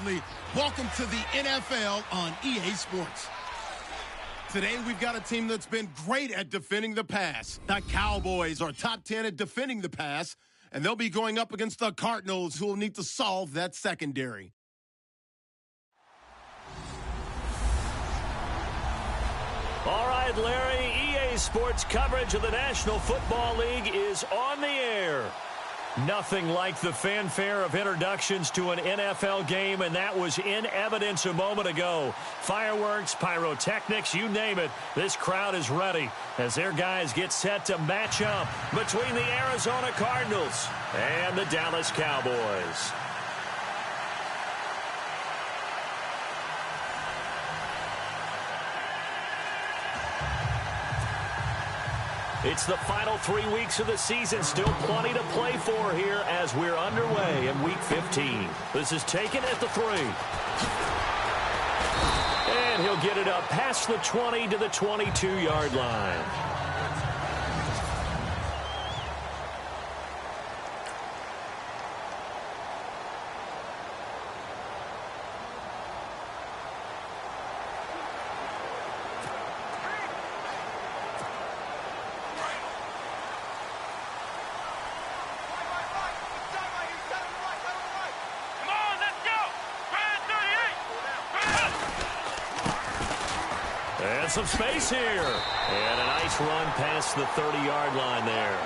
proudly welcome to the NFL on EA Sports. Today, we've got a team that's been great at defending the pass. The Cowboys are top 10 at defending the pass, and they'll be going up against the Cardinals, who will need to solve that secondary. All right, Larry, EA Sports coverage of the National Football League is on the air. Nothing like the fanfare of introductions to an NFL game, and that was in evidence a moment ago. Fireworks, pyrotechnics, you name it. This crowd is ready as their guys get set to match up between the Arizona Cardinals and the Dallas Cowboys. It's the final 3 weeks of the season. Still plenty to play for here as we're underway in Week 15. This is taken at the 3. And he'll get it up past the 20 to the 22-yard line. Some space here. And a nice run past the 30-yard line there.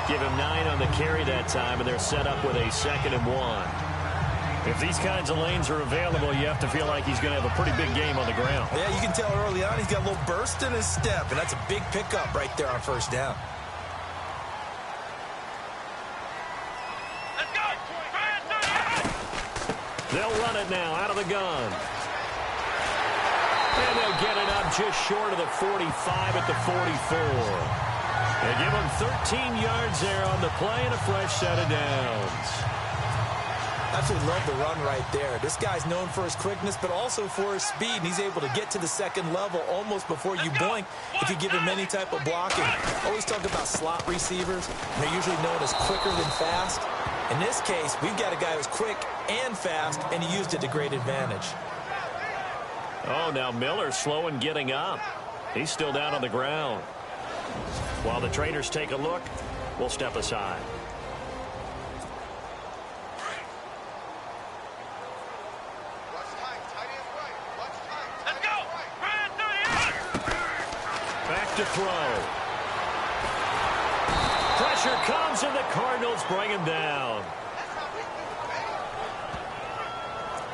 Give him 9 on the carry that time, and they're set up with a 2nd and 1. If these kinds of lanes are available, you have to feel like he's going to have a pretty big game on the ground. Yeah, you can tell early on he's got a little burst in his step, and that's a big pickup right there on first down. Let's go! They'll run it now out of the gun. And they'll get it up just short of the 45 at the 44. They give him 13 yards there on the play and a fresh set of downs. Absolutely love the run right there. This guy's known for his quickness, but also for his speed. And he's able to get to the second level almost before you blink if you give him any type of blocking. Always talk about slot receivers. They're usually known as quicker than fast. In this case, we've got a guy who's quick and fast, and he used it to great advantage. Oh, now Miller slow in getting up. He's still down on the ground. While the trainers take a look, we'll step aside. Let's go! Back to throw. Pressure comes, and the Cardinals bring him down.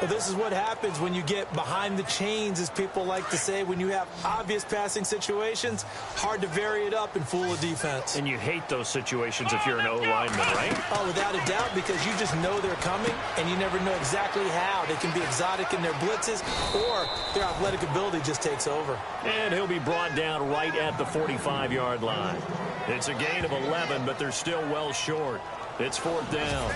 Well, this is what happens when you get behind the chains, as people like to say. When you have obvious passing situations, hard to vary it up and fool a defense. And you hate those situations if you're an O-lineman, right? Oh, without a doubt, because you just know they're coming, and you never know exactly how. They can be exotic in their blitzes, or their athletic ability just takes over. And he'll be brought down right at the 45-yard line. It's a gain of 11, but they're still well short. It's 4th down,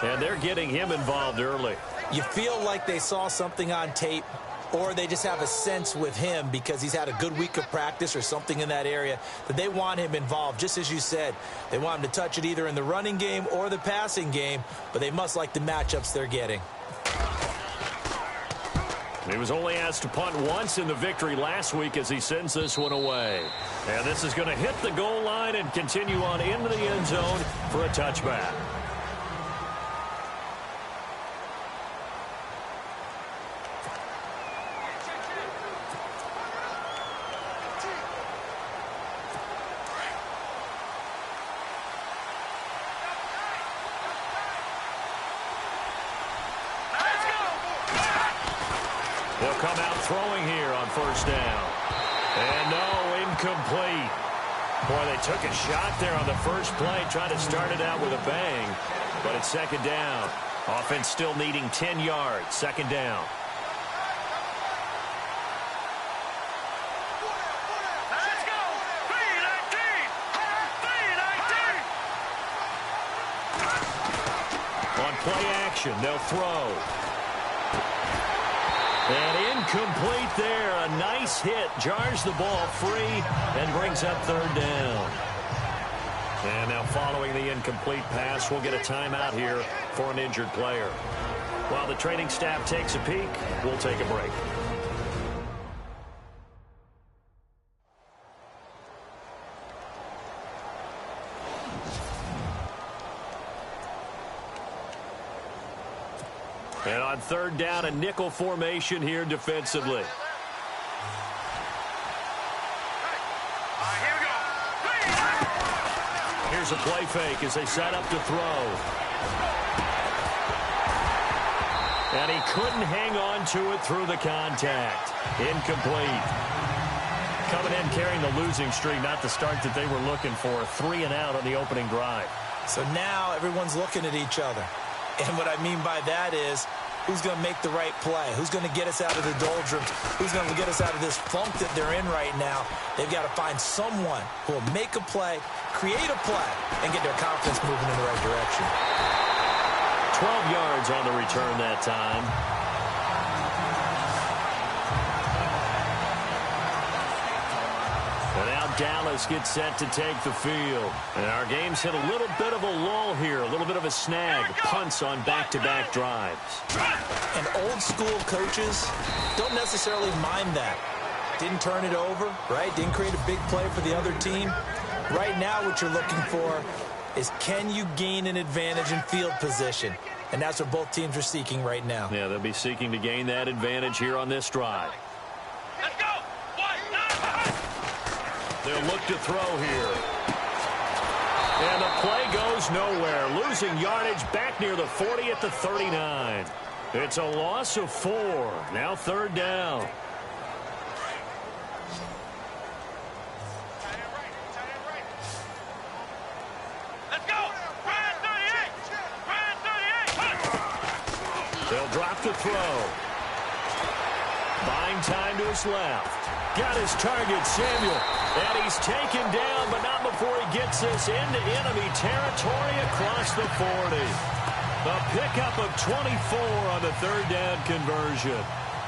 and they're getting him involved early. You feel like they saw something on tape, or they just have a sense with him because he's had a good week of practice or something in that area that they want him involved. Just as you said, they want him to touch it either in the running game or the passing game, but they must like the matchups they're getting. He was only asked to punt once in the victory last week as he sends this one away. And this is going to hit the goal line and continue on into the end zone for a touchback. They'll come out throwing here on first down. And no, incomplete. Boy, they took a shot there on the first play, trying to start it out with a bang. But it's 2nd down. Offense still needing 10 yards. 2nd down. Let's go! On play action, they'll throw. And incomplete there. A nice hit. Jars the ball free and brings up 3rd down. And now following the incomplete pass, we'll get a timeout here for an injured player. While the training staff takes a peek, we'll take a break. And on third down, a nickel formation here defensively. Here's a play fake as they set up to throw. And he couldn't hang on to it through the contact. Incomplete. Coming in carrying the losing streak, not the start that they were looking for. 3 and out on the opening drive. So now everyone's looking at each other. And what I mean by that is, who's going to make the right play? Who's going to get us out of the doldrums? Who's going to get us out of this funk that they're in right now? They've got to find someone who will make a play, create a play, and get their confidence moving in the right direction. 12 yards on the return that time. And now Dallas gets set to take the field. And our game's hit a little bit of a lull here, a little bit of a snag. Punts on back-to-back drives. And old-school coaches don't necessarily mind that. Didn't turn it over, right? Didn't create a big play for the other team. Right now what you're looking for is, can you gain an advantage in field position? And that's what both teams are seeking right now. Yeah, they'll be seeking to gain that advantage here on this drive. Let's go! They'll look to throw here. And the play goes nowhere. Losing yardage back near the 40 at the 39. It's a loss of 4. Now third down. They'll drop the throw. Buying time to his left. Got his target, Samuel. And he's taken down, but not before he gets this into enemy territory across the 40. A pickup of 24 on the third down conversion.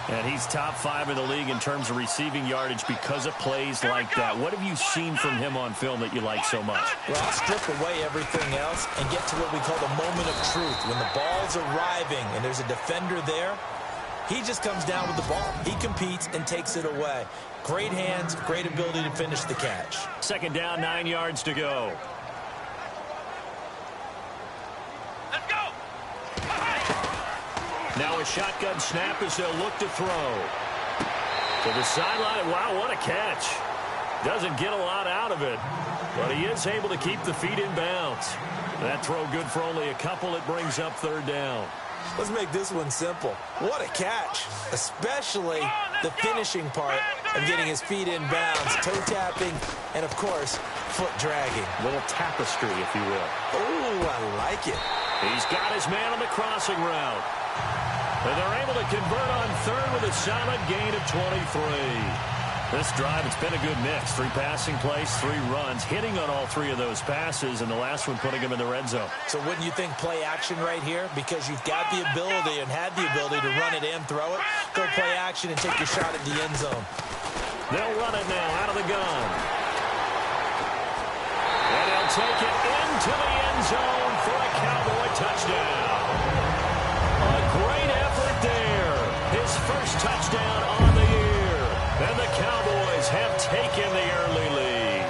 And he's top 5 in the league in terms of receiving yardage because of plays like that. What have you seen from him on film that you like so much? Well, I'll strip away everything else and get to what we call the moment of truth. When the ball's arriving and there's a defender there, he just comes down with the ball. He competes and takes it away. Great hands, great ability to finish the catch. Second down, 9 yards to go. Let's go! Now a shotgun snap as they'll look to throw. To the sideline. Wow, what a catch. Doesn't get a lot out of it, but he is able to keep the feet in bounds. That throw good for only a couple. It brings up third down. Let's make this one simple. What a catch, especially the finishing part of getting his feet in bounds, toe tapping, and, of course, foot dragging. Little tapestry, if you will. Oh, I like it. He's got his man on the crossing route. And they're able to convert on third with a solid gain of 23. This drive, it's been a good mix. 3 passing plays, 3 runs, hitting on all 3 of those passes, and the last one putting him in the red zone. So wouldn't you think play action right here? Because you've got the ability and had the ability to run it and throw it. Go play action and take your shot at the end zone. They'll run it now out of the gun. And they'll take it into the end zone for a Cowboy touchdown. A great effort there. His first touchdown on the year. And the Cowboys have taken the early lead.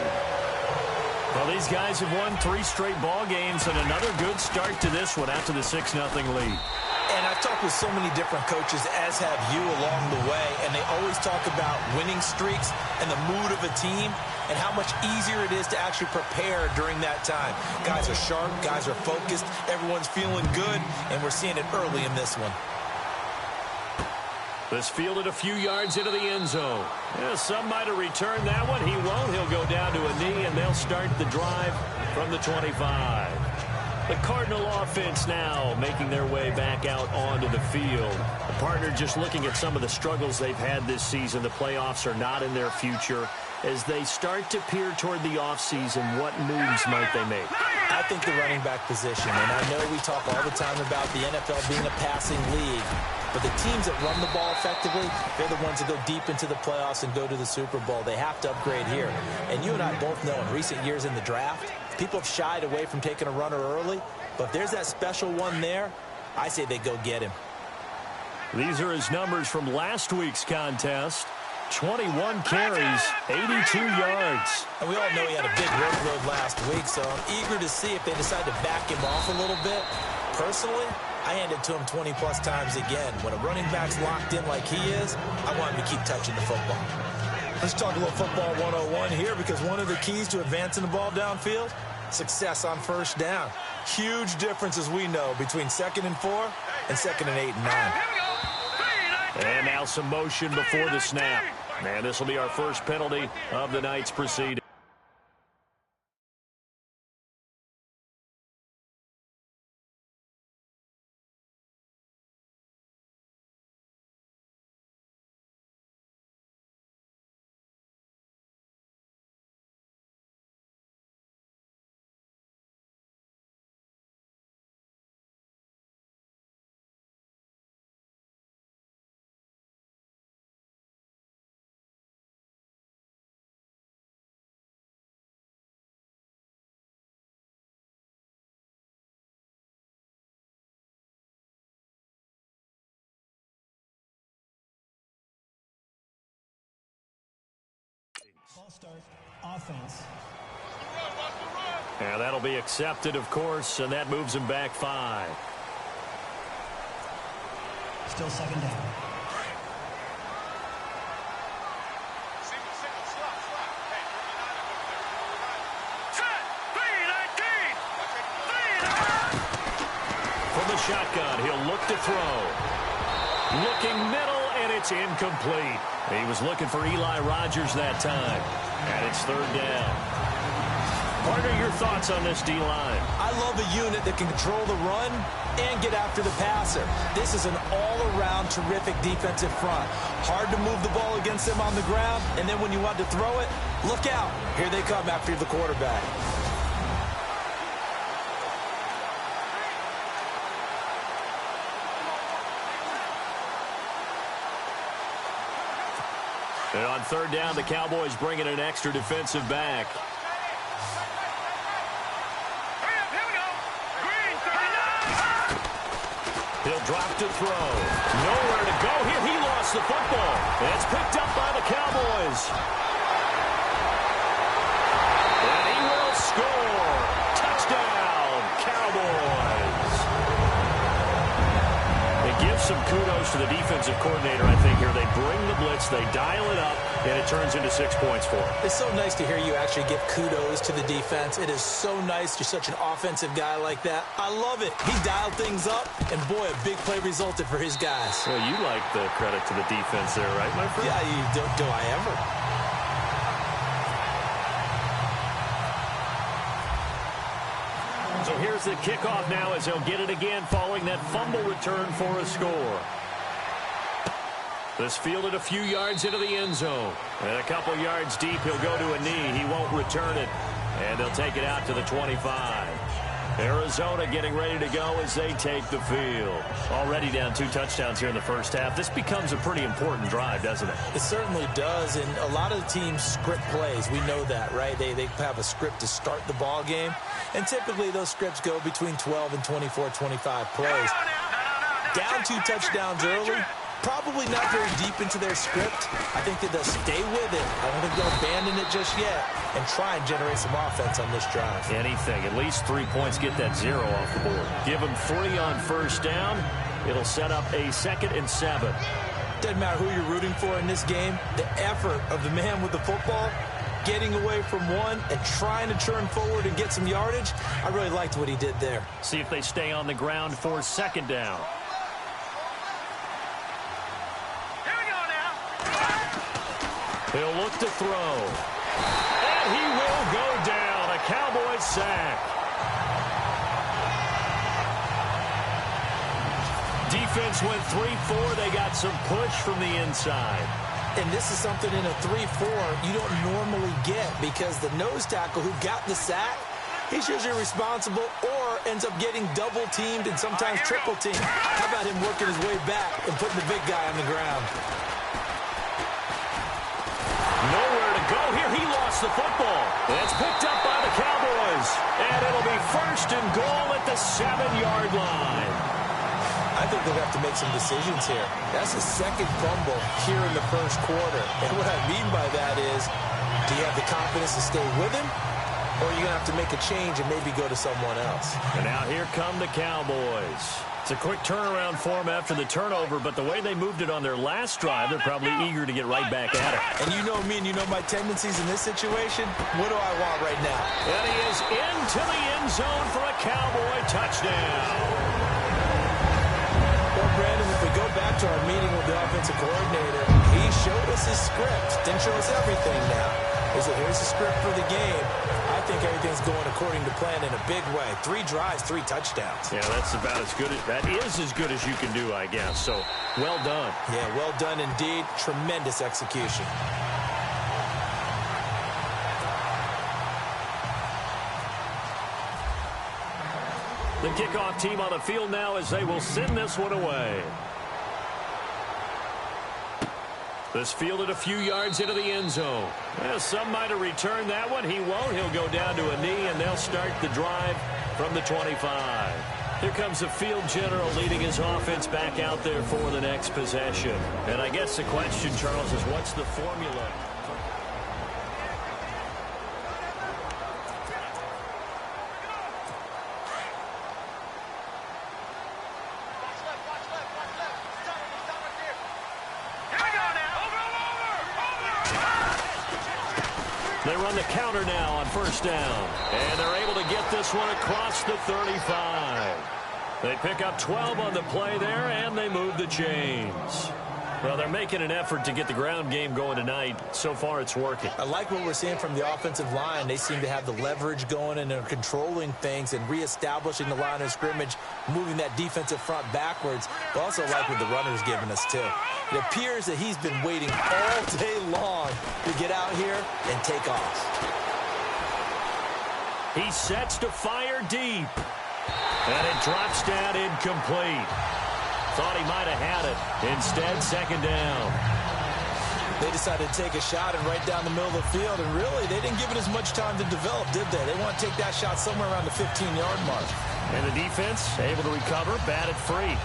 Well, these guys have won 3 straight ball games and another good start to this one after the 6-0 lead. And I've talked with so many different coaches, as have you, along the way, and they always talk about winning streaks and the mood of a team and how much easier it is to actually prepare during that time. Guys are sharp, guys are focused, everyone's feeling good, and we're seeing it early in this one. This fielded a few yards into the end zone. Yeah, some might have returned that one. He won't. He'll go down to a knee, and they'll start the drive from the 25. The Cardinal offense now making their way back out onto the field. The partner just looking at some of the struggles they've had this season. The playoffs are not in their future. As they start to peer toward the offseason, what moves might they make? I think the running back position, and I know we talk all the time about the NFL being a passing league, but the teams that run the ball effectively, they're the ones that go deep into the playoffs and go to the Super Bowl. They have to upgrade here. And you and I both know in recent years in the draft, people have shied away from taking a runner early, but if there's that special one there, I say they go get him. These are his numbers from last week's contest. 21 carries, 82 yards. And we all know he had a big workload last week, so I'm eager to see if they decide to back him off a little bit. Personally, I hand it to him 20-plus times again. When a running back's locked in like he is, I want him to keep touching the football. Let's talk a little football 101 here, because one of the keys to advancing the ball downfield, success on first down. Huge difference, as we know, between 2nd and 4 and 2nd and 8 and 9. And now some motion before the snap. And this will be our first penalty of the night's proceeding. Ball start, offense. And that'll be accepted, of course, and that moves him back 5. Still 2nd down. From the shotgun, he'll look to throw. Looking middle, and it's incomplete. He was looking for Eli Rogers that time. And it's 3rd down. Partner, your thoughts on this D-line? I love a unit that can control the run and get after the passer. This is an all-around terrific defensive front. Hard to move the ball against them on the ground, and then when you want to throw it, look out. Here they come after the quarterback. And on 3rd down, the Cowboys bring in an extra defensive back. He'll drop to throw. Nowhere to go here. He lost the football. It's picked up by the Cowboys. And he will score. Touchdown, Cowboys. It gives some kudos to the defensive coordinator, I think, here. They bring the blitz, they dial it up, and it turns into 6 points for him. It's so nice to hear you actually give kudos to the defense. It is so nice. You're such an offensive guy like that. I love it. He dialed things up, and boy, a big play resulted for his guys. Well, you like the credit to the defense there, right, my friend? Yeah, do I ever? So here's the kickoff now as he'll get it again following that fumble return for a score. This fielded a few yards into the end zone. And a couple yards deep, he'll go to a knee. He won't return it. And they'll take it out to the 25. Arizona getting ready to go as they take the field. Already down 2 touchdowns here in the first half. This becomes a pretty important drive, doesn't it? It certainly does, and a lot of the teams script plays. We know that, right? They have a script to start the ball game, and typically those scripts go between 12 and 24, 25 plays. Down 2 touchdowns early. Probably not very deep into their script. I think that they'll stay with it. I don't think they'll abandon it just yet and try and generate some offense on this drive. Anything. At least 3 points, get that 0 off the board. Give them 3 on first down. It'll set up a 2nd and 7. Doesn't matter who you're rooting for in this game. The effort of the man with the football, getting away from one and trying to turn forward and get some yardage, I really liked what he did there. See if they stay on the ground for 2nd down. He'll look to throw. And he will go down. A Cowboys sack. Defense went 3-4. They got some push from the inside. And this is something in a 3-4 you don't normally get, because the nose tackle who got the sack, he's usually responsible or ends up getting double-teamed and sometimes triple-teamed. How about him working his way back and putting the big guy on the ground? Nowhere to go here. He lost the football. It's picked up by the Cowboys. And it'll be 1st and goal at the 7-yard line. I I think they'll have to make some decisions here. That's the second fumble here in the first quarter. And what I mean by that is, do you have the confidence to stay with him? Or are you going to have to make a change and maybe go to someone else? And now here come the Cowboys. It's a quick turnaround for them after the turnover, but the way they moved it on their last drive, they're probably eager to get right back at it. And you know me and you know my tendencies in this situation. What do I want right now? And he is into the end zone for a Cowboy touchdown. Well, Brandon, if we go back to our meeting with the offensive coordinator, he showed us his script. Didn't show us everything now. He said, here's the script for the game. I think everything's going according to plan in a big way. 3 drives, 3 touchdowns. Yeah, that's about as good. That is as good as you can do, I guess. So, well done. Yeah, well done indeed. Tremendous execution. The kickoff team on the field now as they will send this one away. This fielded a few yards into the end zone. Well, some might have returned that one. He won't. He'll go down to a knee, and they'll start the drive from the 25. Here comes the field general leading his offense back out there for the next possession. And I guess the question, Charles, is what's the formula? They run the counter now on first down. And they're able to get this one across the 35. They pick up 12 on the play there, and they move the chains. Well, they're making an effort to get the ground game going tonight. So far, it's working. I like what we're seeing from the offensive line. They seem to have the leverage going, and they're controlling things and reestablishing the line of scrimmage, moving that defensive front backwards. But also like what the runner's giving us, too. It appears that he's been waiting all day long to get out here and take off. He sets to fire deep. And it drops down incomplete. Thought he might have had it. Instead, second down. They decided to take a shot and right down the middle of the field, and really, they didn't give it as much time to develop, did they? They want to take that shot somewhere around the 15-yard mark. And the defense able to recover, batted free.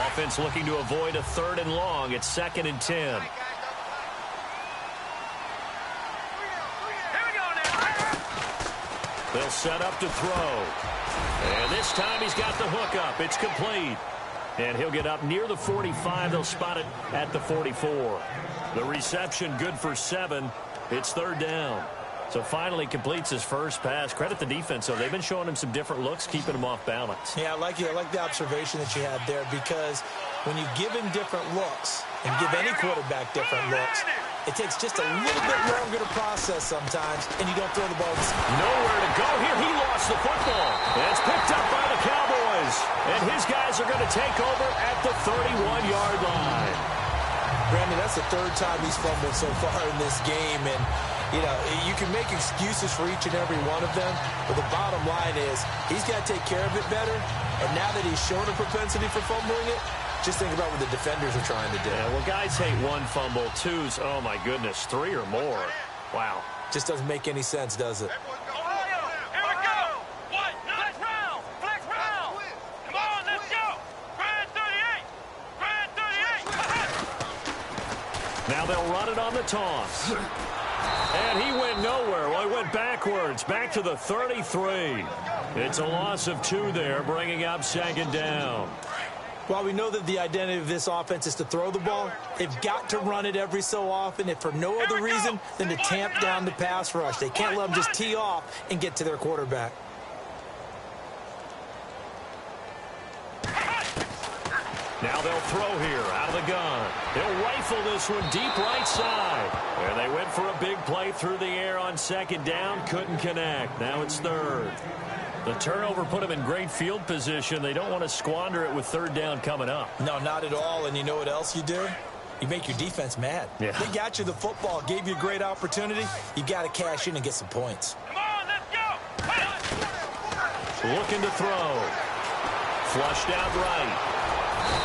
Offense looking to avoid a 3rd and long. It's 2nd and 10. They'll set up to throw. And this time he's got the hook up. It's complete. And he'll get up near the 45. They'll spot it at the 44. The reception good for 7. It's 3rd down. So finally completes his first pass. Credit the defense, though. They've been showing him some different looks, keeping him off balance. Yeah, I like the observation that you had there, because when you give him different looks and give any quarterback different looks, it takes just a little bit longer to process sometimes, and you don't throw the ball. Nowhere to go here. He lost the football. And it's picked up by the Cowboys. And his guys are going to take over at the 31-yard line. Brandon, that's the 3rd time he's fumbled so far in this game, and you know, you can make excuses for each and every one of them, but the bottom line is he's got to take care of it better, and now that he's shown a propensity for fumbling it, just think about what the defenders are trying to do. Yeah, well, guys hate 1 fumble, 2's, oh my goodness, 3 or more. Wow. Just doesn't make any sense, does it? Now they'll run it on the toss. And he went nowhere. Well, he went backwards, back to the 33. It's a loss of 2 there, bringing up 2nd down. While we know that the identity of this offense is to throw the ball, they've got to run it every so often, if for no other reason than to tamp down the pass rush. They can't let them just tee off and get to their quarterback. Now they'll throw here out of the gun. They'll rifle this one deep right side. And they went for a big play through the air on 2nd down. Couldn't connect. Now it's 3rd. The turnover put them in great field position. They don't want to squander it with 3rd down coming up. No, not at all. And you know what else you do? You make your defense mad. Yeah. They got you the football, gave you a great opportunity. You got to cash in and get some points. Come on, let's go! looking to throw. Flushed out right.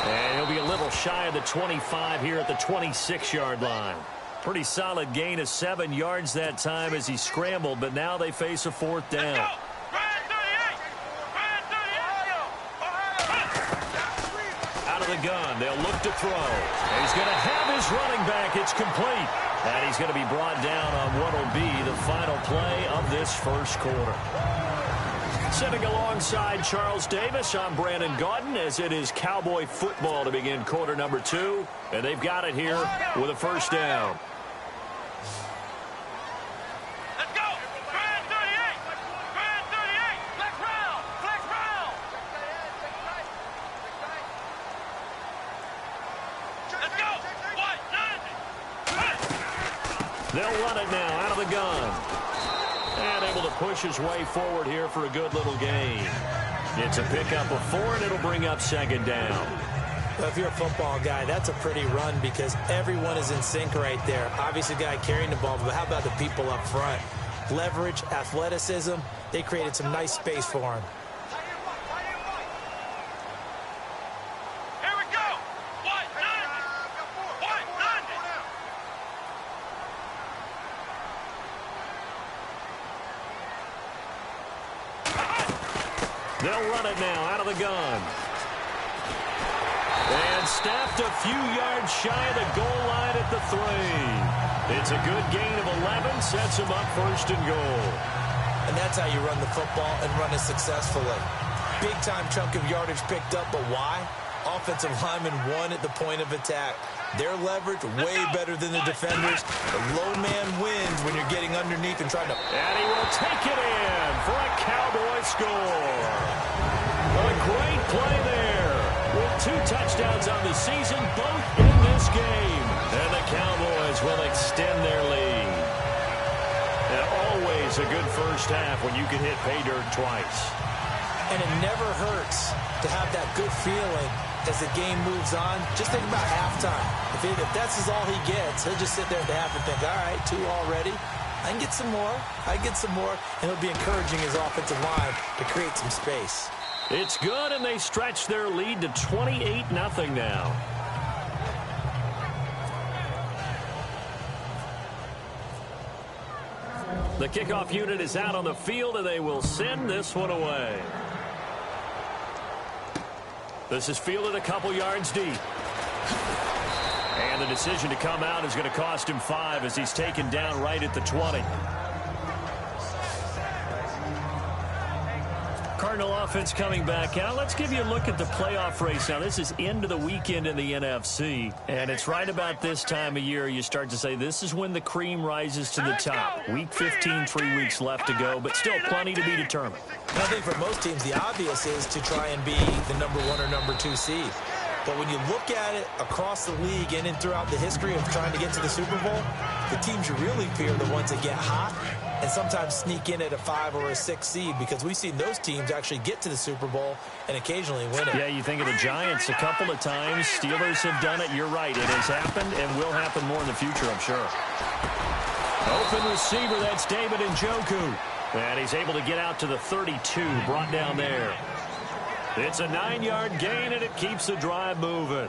And he'll be a little shy of the 25 here at the 26-yard line. Pretty solid gain of 7 yards that time as he scrambled, but now they face a 4th down. Out of the gun, they'll look to throw. And he's going to have his running back. It's complete. And he's going to be brought down on what will be the final play of this first quarter. Sitting alongside Charles Davis, I'm Brandon Gaudin, as it is Cowboy football to begin quarter number 2. And they've got it here with a first down. Let's go! Grand 38! Grand 38! Flex round! Flex round! Let's go! What? 90! They'll run it now out of the gun. And able to push his way forward here for a good little gain. It's a pickup of 4, and it'll bring up 2nd down. Well, if you're a football guy, that's a pretty run because everyone is in sync right there. Obviously, the guy carrying the ball, but how about the people up front? Leverage, athleticism, they created some nice space for him. Here we go! What? 90! What? 90! They'll run it now out of the gun. And snapped a few yards shy of the goal line at the 3. It's a good gain of 11, sets him up 1st and goal. And that's how you run the football and run it successfully. Big-time chunk of yardage picked up, but why? Offensive lineman won at the point of attack. Their leverage way better than the defenders. The low man wins when you're getting underneath and trying to... And he will take it in for a Cowboy score. A great play there. With 2 touchdowns on the season, both in this game. And the Cowboys will extend their lead. And always a good first half when you can hit pay dirt twice. And it never hurts to have that good feeling as the game moves on. Just think about halftime. If that's all he gets, he'll just sit there at the half and think, all right, 2 already. I can get some more. I can get some more. And he'll be encouraging his offensive line to create some space. It's good, and they stretch their lead to 28-0 now. The kickoff unit is out on the field, and they will send this one away. This is fielded a couple yards deep. And the decision to come out is going to cost him 5 as he's taken down right at the 20. Cardinal offense coming back out. Let's give you a look at the playoff race. Now, this is into the weekend in the NFC, and it's right about this time of year you start to say this is when the cream rises to the top. Week 15, 3 weeks left to go, but still plenty to be determined. I think for most teams, the obvious is to try and be the number 1 or number 2 seed. But when you look at it across the league and throughout the history of trying to get to the Super Bowl, the teams you really fear are the ones that get hot and sometimes sneak in at a 5 or a 6 seed, because we've seen those teams actually get to the Super Bowl and occasionally win it. Yeah, you think of the Giants a couple of times. Steelers have done it. You're right. It has happened and will happen more in the future, I'm sure. Open receiver, that's David Njoku. And he's able to get out to the 32, brought down there. It's a 9-yard gain, and it keeps the drive moving.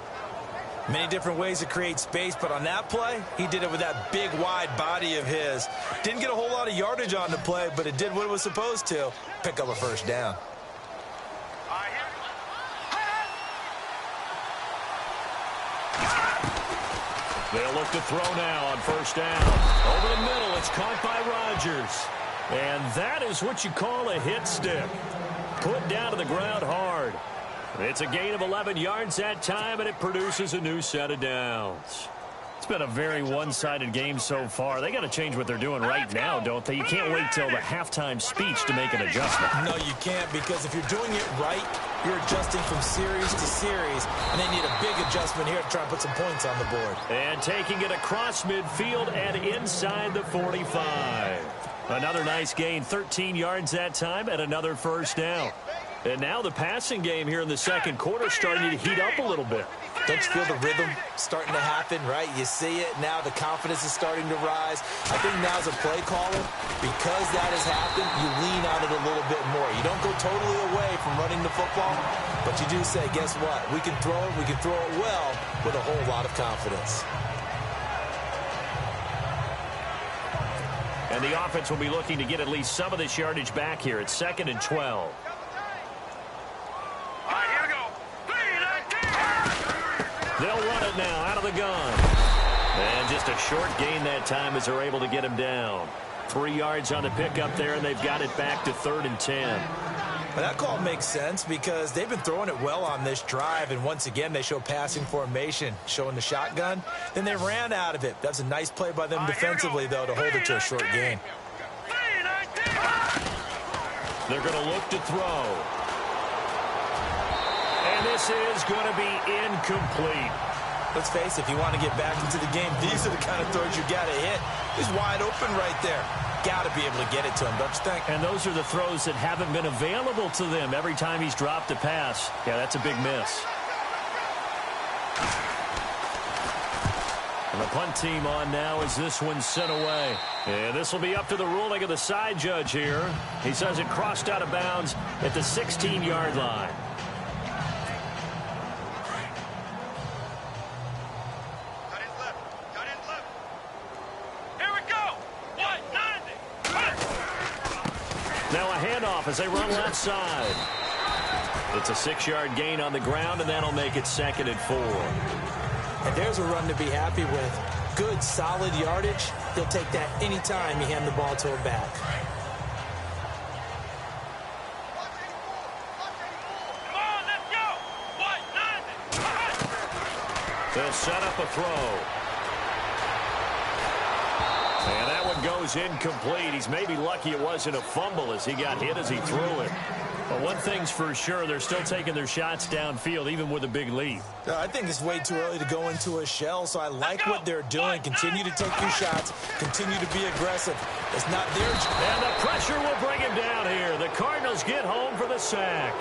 Many different ways to create space, but on that play, he did it with that big, wide body of his. Didn't get a whole lot of yardage on the play, but it did what it was supposed to. Pick up a first down. They'll look to throw now on first down. Over the middle, it's caught by Rodgers. And that is what you call a hit stick. Put down to the ground hard. It's a gain of 11 yards that time, and it produces a new set of downs. It's been a very one-sided game so far. They got to change what they're doing right now, don't they? You can't wait till the halftime speech to make an adjustment. No, you can't, because if you're doing it right, you're adjusting from series to series, and they need a big adjustment here to try and put some points on the board. And taking it across midfield and inside the 45. Another nice gain, 13 yards that time, and another first down. And now the passing game here in the second quarter starting to heat up a little bit. Don't you feel the rhythm starting to happen, right? You see it. Now the confidence is starting to rise. I think now as a play caller, because that has happened, you lean on it a little bit more. You don't go totally away from running the football, but you do say, guess what? We can throw it. We can throw it well with a whole lot of confidence. And the offense will be looking to get at least some of this yardage back here. It's 2nd and 12. They'll run it now out of the gun. And just a short gain that time as they're able to get him down. 3 yards on the pickup there, and they've got it back to 3rd and 10. Well, that call makes sense because they've been throwing it well on this drive, and once again they show passing formation, showing the shotgun. Then they ran out of it. That's a nice play by them defensively, though, to hold it to a short gain. They're going to look to throw. And this is going to be incomplete. Let's face it, if you want to get back into the game, these are the kind of throws you got to hit. He's wide open right there. Got to be able to get it to him, don't you think? And those are the throws that haven't been available to them every time he's dropped a pass. Yeah, that's a big miss. And the punt team on now as this one's sent away. And this will be up to the ruling of the side judge here. He says it crossed out of bounds at the 16-yard line. Now a handoff as they run left side. It's a 6-yard gain on the ground, and that'll make it 2nd and 4. And there's a run to be happy with. Good, solid yardage. He'll take that anytime you hand the ball to him back. Come on, let's go. They'll set up a throw. And that one goes incomplete. He's maybe lucky it wasn't a fumble as he got hit as he threw it. But one thing's for sure, they're still taking their shots downfield, even with a big lead. I think it's way too early to go into a shell, so I like what they're doing. Continue to take your shots. Continue to be aggressive. It's not their job. And the pressure will bring him down here. The Cardinals get home for the sack.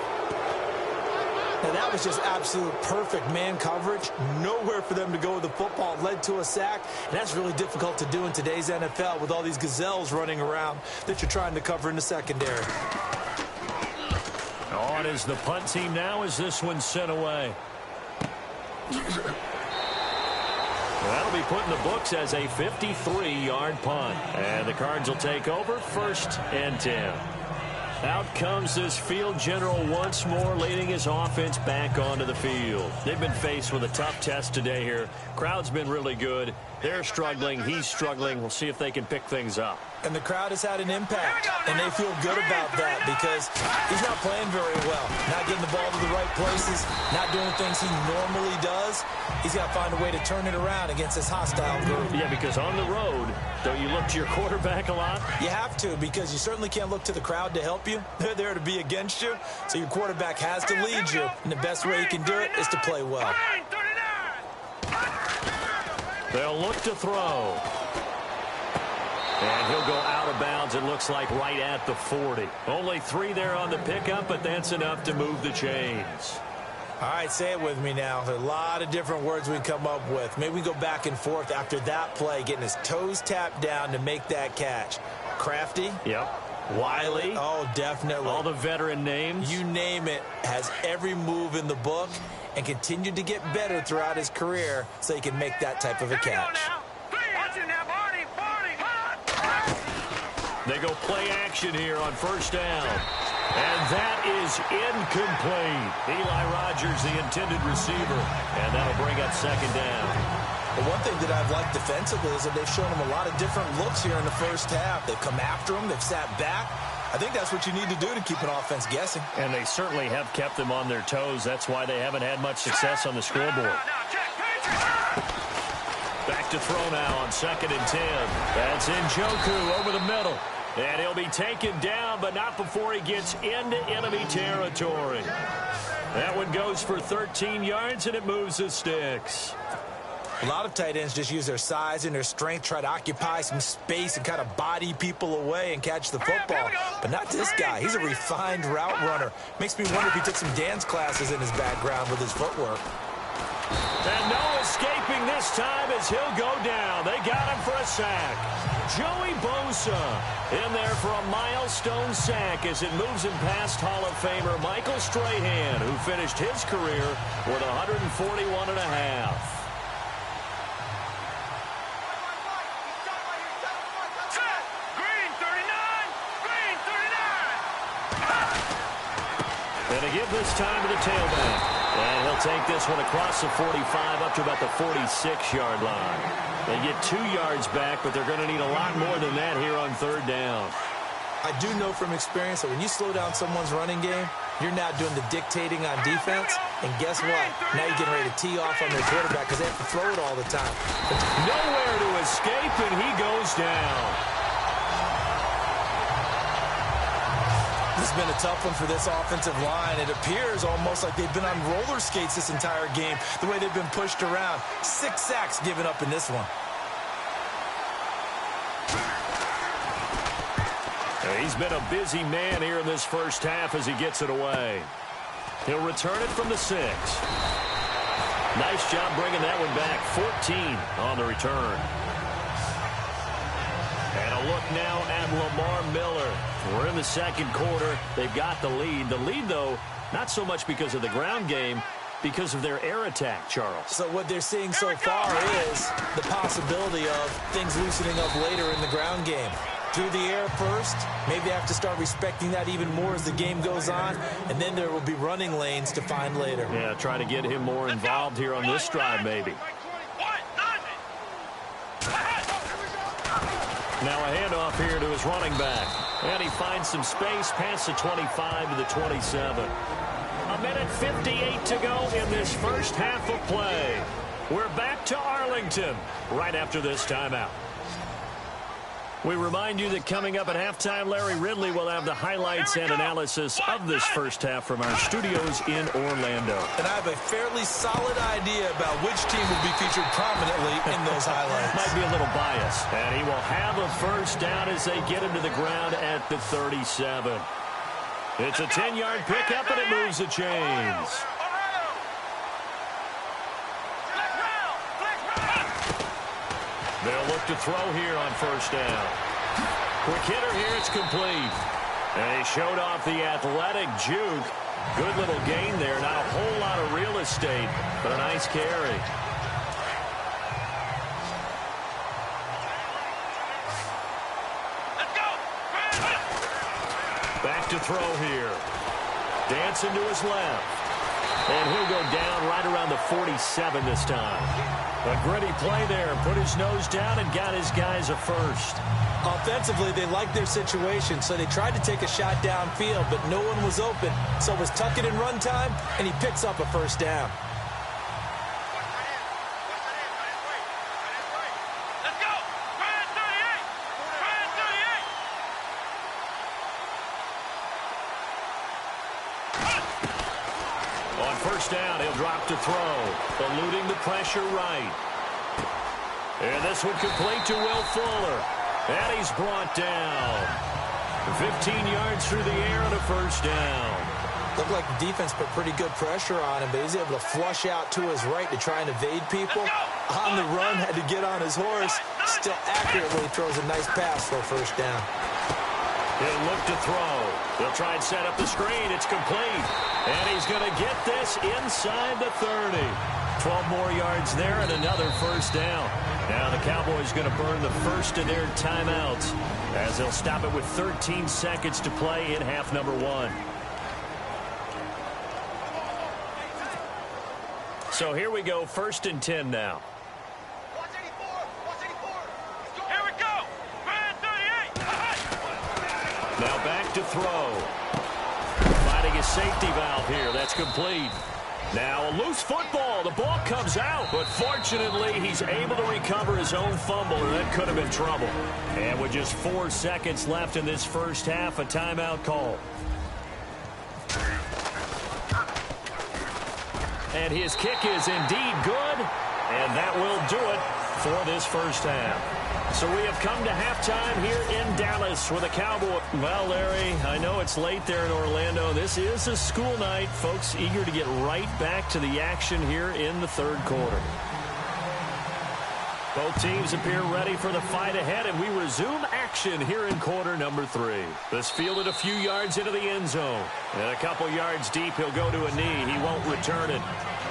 Now, that was just absolute perfect man coverage. Nowhere for them to go with the football. It led to a sack, and that's really difficult to do in today's NFL with all these gazelles running around that you're trying to cover in the secondary. On is the punt team now as this one's sent away. That'll be put in the books as a 53-yard punt. And the Cards will take over 1st and 10. Out comes this field general once more, leading his offense back onto the field. They've been faced with a tough test today here. Crowd's been really good. They're struggling. He's struggling. We'll see if they can pick things up. And the crowd has had an impact, and they feel good about that because he's not playing very well. Not getting the ball to the right places, not doing things he normally does. He's got to find a way to turn it around against this hostile group. Yeah, because on the road, don't you look to your quarterback a lot? You have to, because you certainly can't look to the crowd to help you. They're there to be against you, so your quarterback has to lead you, and the best way he can do it is to play well. They'll look to throw. And he'll go out of bounds, it looks like right at the 40. Only 3 there on the pickup, but that's enough to move the chains. All right, say it with me now. There are a lot of different words we come up with. Maybe we go back and forth after that play, getting his toes tapped down to make that catch. Crafty. Yep. Wiley. Oh, definitely. All the veteran names. You name it. Has every move in the book and continued to get better throughout his career so he can make that type of a catch. They go play action here on 1st down. And that is incomplete. Eli Rogers, the intended receiver. And that'll bring up 2nd down. But one thing that I've liked defensively is that they've shown him a lot of different looks here in the first half. They've come after him. They've sat back. I think that's what you need to do to keep an offense guessing. And they certainly have kept them on their toes. That's why they haven't had much success on the scoreboard. Back to throw now on 2nd and 10. That's Njoku over the middle. And he'll be taken down, but not before he gets into enemy territory. That one goes for 13 yards, and it moves the sticks. A lot of tight ends just use their size and their strength, try to occupy some space and kind of body people away and catch the football. But not this guy. He's a refined route runner. Makes me wonder if he took some dance classes in his background with his footwork. And no escaping this time as he'll go down. They got him for a sack. Joey Bosa in there for a milestone sack as it moves him past Hall of Famer Michael Strahan, who finished his career with 141.5. And to give this time to the tailback. And he'll take this one across the 45 up to about the 46-yard line. They get 2 yards back, but they're going to need a lot more than that here on third down. I do know from experience that when you slow down someone's running game, you're now doing the dictating on defense. And guess what? Now you're getting ready to tee off on their quarterback because they have to throw it all the time. Nowhere to escape, and he goes down. This has been a tough one for this offensive line. It appears almost like they've been on roller skates this entire game, the way they've been pushed around. 6 sacks given up in this one. He's been a busy man here in this first half as he gets it away. He'll return it from the 6. Nice job bringing that one back. 14 on the return. And a look now at Lamar Miller. We're in the second quarter. They've got the lead. The lead, though, not so much because of the ground game, because of their air attack, Charles. So what they're seeing so far is the possibility of things loosening up later in the ground game. Through the air first, maybe they have to start respecting that even more as the game goes on, and then there will be running lanes to find later. Yeah, try to get him more involved here on this drive, maybe. Now a handoff here to his running back. And he finds some space past the 25 to the 27. 1:58 to go in this first half of play. We're back to Arlington right after this timeout. We remind you that coming up at halftime, Larry Ridley will have the highlights and analysis of this first half from our studios in Orlando. And I have a fairly solid idea about which team will be featured prominently in those highlights. Might be a little biased. And he will have a first down as they get him to the ground at the 37. It's a 10-yard pickup, and it moves the chains. They'll look to throw here on first down. Quick hitter here, it's complete. And he showed off the athletic juke. Good little gain there. Not a whole lot of real estate, but a nice carry. Let's go. Back to throw here. Dancing to his left. And he'll go down right around the 47 this time. A gritty play there. Put his nose down and got his guys a first. Offensively, they liked their situation, so they tried to take a shot downfield, but no one was open. So it was tuck it in run time, and he picks up a first down. Let's go. Grand 38. Grand 38. On first down, he'll drop to throw, eluding the pressure right. And this one complete to Will Fuller. And he's brought down. 15 yards through the air and a first down. Looked like the defense put pretty good pressure on him, but he's able to flush out to his right to try and evade people. On the run, had to get on his horse. Still accurately throws a nice pass for a first down. He'll look to throw. They'll try and set up the screen. It's complete. And he's going to get this inside the 30. 12 more yards there and another first down. Now the Cowboys going to burn the first of their timeouts as they'll stop it with 13 seconds to play in half number 1. So here we go, 1st and 10 now. Here we go. Grand 38. Now back to throw. Finding a safety valve here. That's complete. Now a loose football. The ball comes out, but fortunately he's able to recover his own fumble, or that could have been trouble. And with just 4 seconds left in this first half, a timeout call. And his kick is indeed good. And that will do it for this first half. So we have come to halftime here in Dallas with the Cowboys. Well, Larry, I know it's late there in Orlando. This is a school night. Folks eager to get right back to the action here in the third quarter. Both teams appear ready for the fight ahead, and we resume action here in quarter number 3. This fielded a few yards into the end zone. And a couple yards deep, he'll go to a knee. He won't return it.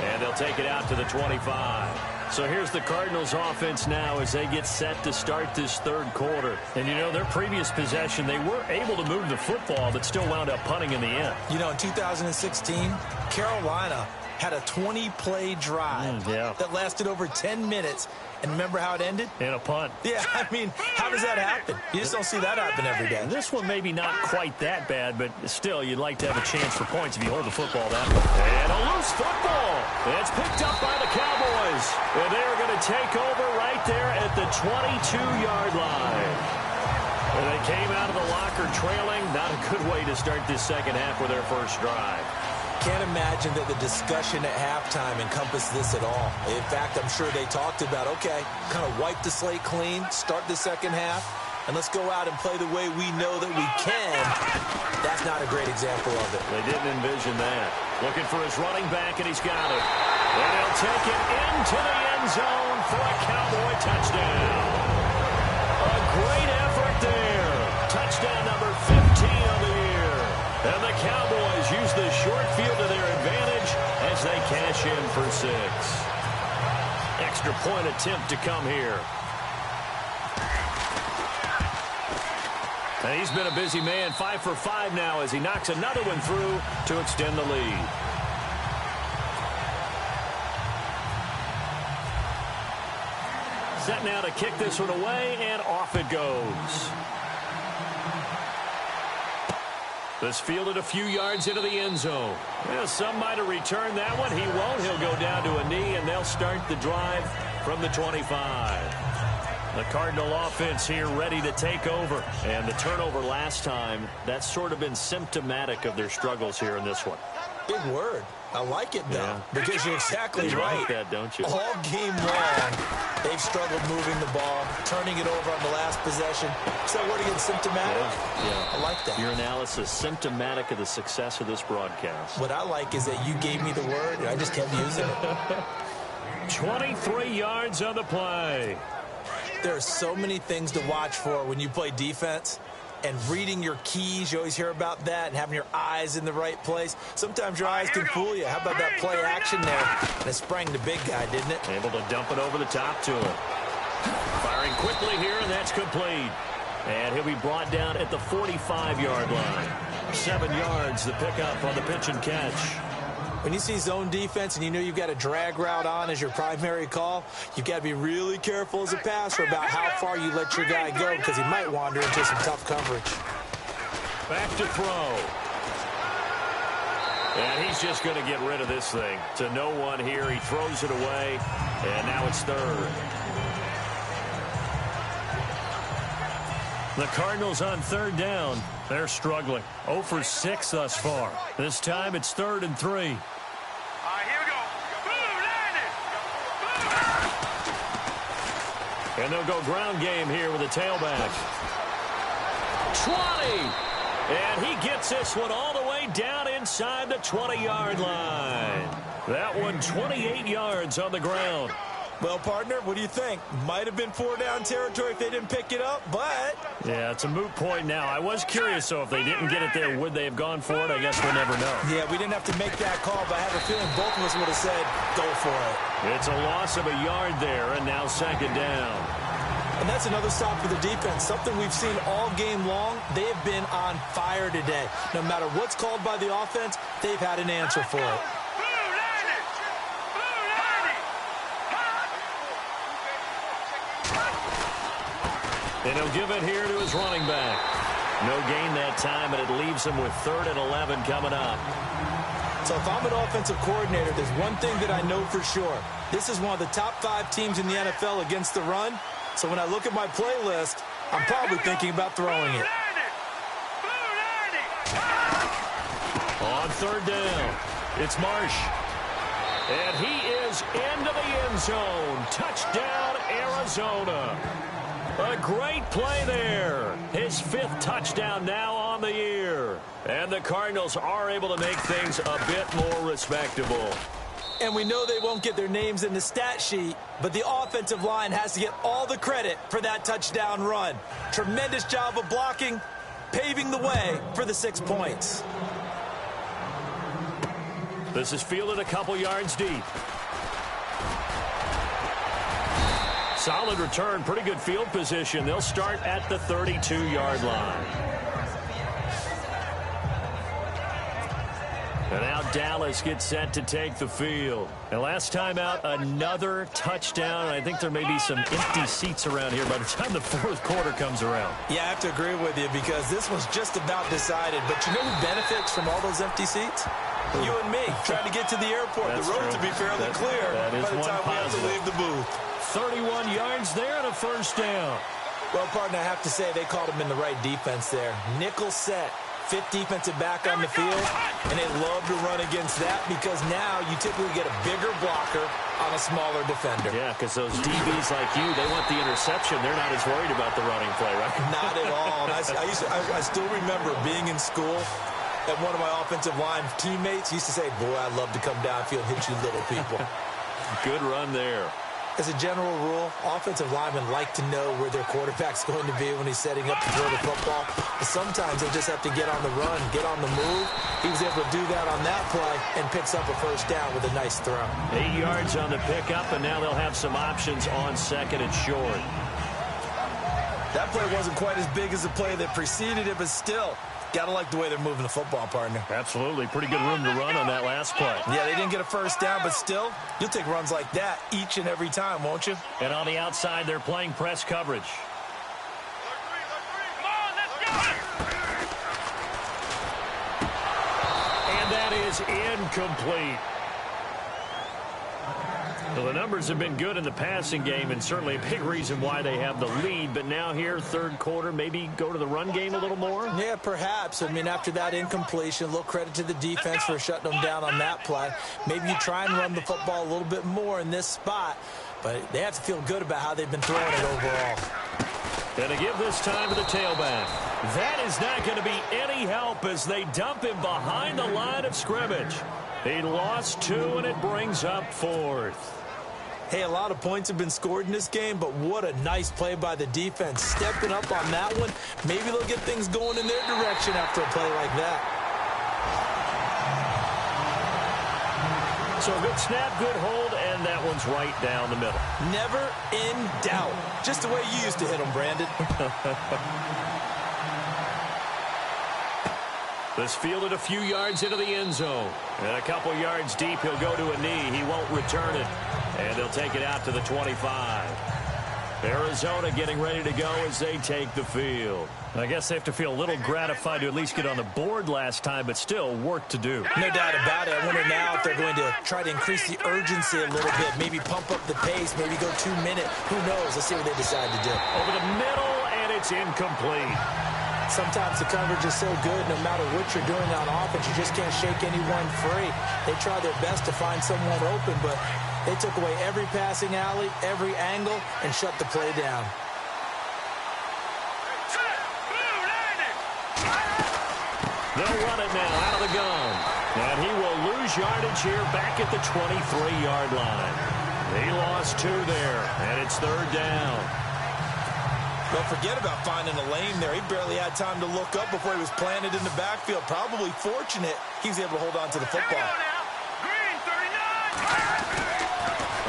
And they'll take it out to the 25. So here's the Cardinals offense now as they get set to start this third quarter. And, you know, their previous possession, they were able to move the football, but still wound up punting in the end. You know, in 2016, Carolina had a 20-play drive that lasted over 10 minutes. And remember how it ended? In a punt. Yeah, I mean, how does that happen? You just don't see that happen every day. This one maybe not quite that bad, but still, you'd like to have a chance for points if you hold the football that way. And a loose football. It's picked up by the Cowboys. And they're going to take over right there at the 22-yard line. And they came out of the locker trailing. Not a good way to start this second half with their first drive. Can't imagine that the discussion at halftime encompassed this at all. In fact, I'm sure they talked about, okay, kind of wipe the slate clean, start the second half, and let's go out and play the way we know that we can. That's not a great example of it. They didn't envision that. Looking for his running back, and he's got it. And he'll take it into the end zone for a Cowboy touchdown. A great effort there. Touchdown number 15 of the year. And the Cowboys use the short field to their advantage as they cash in for 6. Extra point attempt to come here. And he's been a busy man, 5 for 5 now as he knocks another one through to extend the lead. Set now to kick this one away, and off it goes. This fielded a few yards into the end zone. Well, some might have returned that one. He won't. He'll go down to a knee, and they'll start the drive from the 25. The Cardinal offense here ready to take over. And the turnover last time, that's sort of been symptomatic of their struggles here in this one. Big word. I like it, though, because you're exactly right. You like that, don't you? All game long, they've struggled moving the ball, turning it over on the last possession. So what again, symptomatic? Yeah. I like that. Your analysis, symptomatic of the success of this broadcast. What I like is that you gave me the word, and I just kept using it. 23 yards on the play. There are so many things to watch for when you play defense. And reading your keys, you always hear about that, and having your eyes in the right place. Sometimes your eyes can fool you. How about that play action there? And it sprang the big guy, didn't it? Able to dump it over the top to him. Firing quickly here, and that's complete. And he'll be brought down at the 45-yard line. 7 yards the pickup on the pitch and catch. When you see zone defense and you know you've got a drag route on as your primary call, you've got to be really careful as a passer about how far you let your guy go because he might wander into some tough coverage. Back to throw. And he's just going to get rid of this thing. To no one here. He throws it away, and now it's third. The Cardinals on third down. They're struggling. 0 for 6 thus far. This time it's 3rd and 3. All right, here we go. Boom, landed. And they'll go ground game here with a tailback. 20. And he gets this one all the way down inside the 20-yard line. That one 28 yards on the ground. Well, partner, what do you think? Might have been 4-down territory if they didn't pick it up, but... Yeah, it's a moot point now. I was curious, though, if they didn't get it there, would they have gone for it? I guess we'll never know. Yeah, we didn't have to make that call, but I have a feeling both of us would have said, go for it. It's a loss of a yard there, and now 2nd down. And that's another stop for the defense, something we've seen all game long. They have been on fire today. No matter what's called by the offense, they've had an answer for it. And he'll give it here to his running back. No gain that time, and it leaves him with 3rd and 11 coming up. So if I'm an offensive coordinator, there's one thing that I know for sure. This is one of the top 5 teams in the NFL against the run. So when I look at my playlist, I'm probably thinking about throwing it. On 3rd down, it's Marsh. And he is into the end zone. Touchdown, Arizona. A great play there. His 5th touchdown now on the year. And the Cardinals are able to make things a bit more respectable. And we know they won't get their names in the stat sheet, but the offensive line has to get all the credit for that touchdown run. Tremendous job of blocking, paving the way for the 6 points. This is fielded a couple yards deep. Solid return, pretty good field position. They'll start at the 32-yard line. And now Dallas gets set to take the field. And last time out, another touchdown. I think there may be some empty seats around here by the time the 4th quarter comes around. Yeah, I have to agree with you because this one's just about decided. But you know who benefits from all those empty seats? You and me, trying to get to the airport. That's the roads true. will be fairly clear by the time we have to leave the booth. 31 yards there and a first down. Well, partner, I have to say they called him in the right defense there. Nickel set. 5th defensive back on the field, and they love to run against that because now you typically get a bigger blocker on a smaller defender. Yeah, because those DBs like you, they want the interception. They're not as worried about the running play, right? Not at all. And I still remember being in school, and one of my offensive line teammates used to say, boy, I'd love to come downfield and hit you little people. Good run there. As a general rule, offensive linemen like to know where their quarterback's going to be when he's setting up to throw the football. But sometimes they just have to get on the run, get on the move. He was able to do that on that play and picks up a first down with a nice throw. 8 yards on the pickup, and now they'll have some options on 2nd and short. That play wasn't quite as big as the play that preceded it, but still, gotta like the way they're moving the football, partner. Absolutely. Pretty good room to run on that last play. Yeah, they didn't get a first down, but still, you'll take runs like that each and every time, won't you? And on the outside, they're playing press coverage. Come on, let's go! And that is incomplete. So the numbers have been good in the passing game and certainly a big reason why they have the lead. But now here, 3rd quarter, maybe go to the run game a little more? Yeah, perhaps. I mean, after that incompletion, a little credit to the defense for shutting them down on that play. Maybe you try and run the football a little bit more in this spot. But they have to feel good about how they've been throwing it overall. And to give this time to the tailback. That is not going to be any help as they dump him behind the line of scrimmage. He lost 2, and it brings up 4th. Hey, a lot of points have been scored in this game, but what a nice play by the defense. Stepping up on that one, maybe they'll get things going in their direction after a play like that. So a good snap, good hold, and that one's right down the middle. Never in doubt. Just the way you used to hit them, Brandon. This fielded a few yards into the end zone. And a couple yards deep, he'll go to a knee. He won't return it. And they'll take it out to the 25. Arizona getting ready to go as they take the field. I guess they have to feel a little gratified to at least get on the board last time, but still work to do. No doubt about it. I wonder now if they're going to try to increase the urgency a little bit, maybe pump up the pace, maybe go 2 minute. Who knows? Let's see what they decide to do. Over the middle, and it's incomplete. Sometimes the coverage is so good, no matter what you're doing on offense, you just can't shake anyone free. They try their best to find someone open, but they took away every passing alley, every angle, and shut the play down. They'll run it now out of the gun. And he will lose yardage here back at the 23-yard line. He lost 2 there, and it's 3rd down. Don't forget about finding a lane there. He barely had time to look up before he was planted in the backfield. Probably fortunate he was able to hold on to the football. Green 39.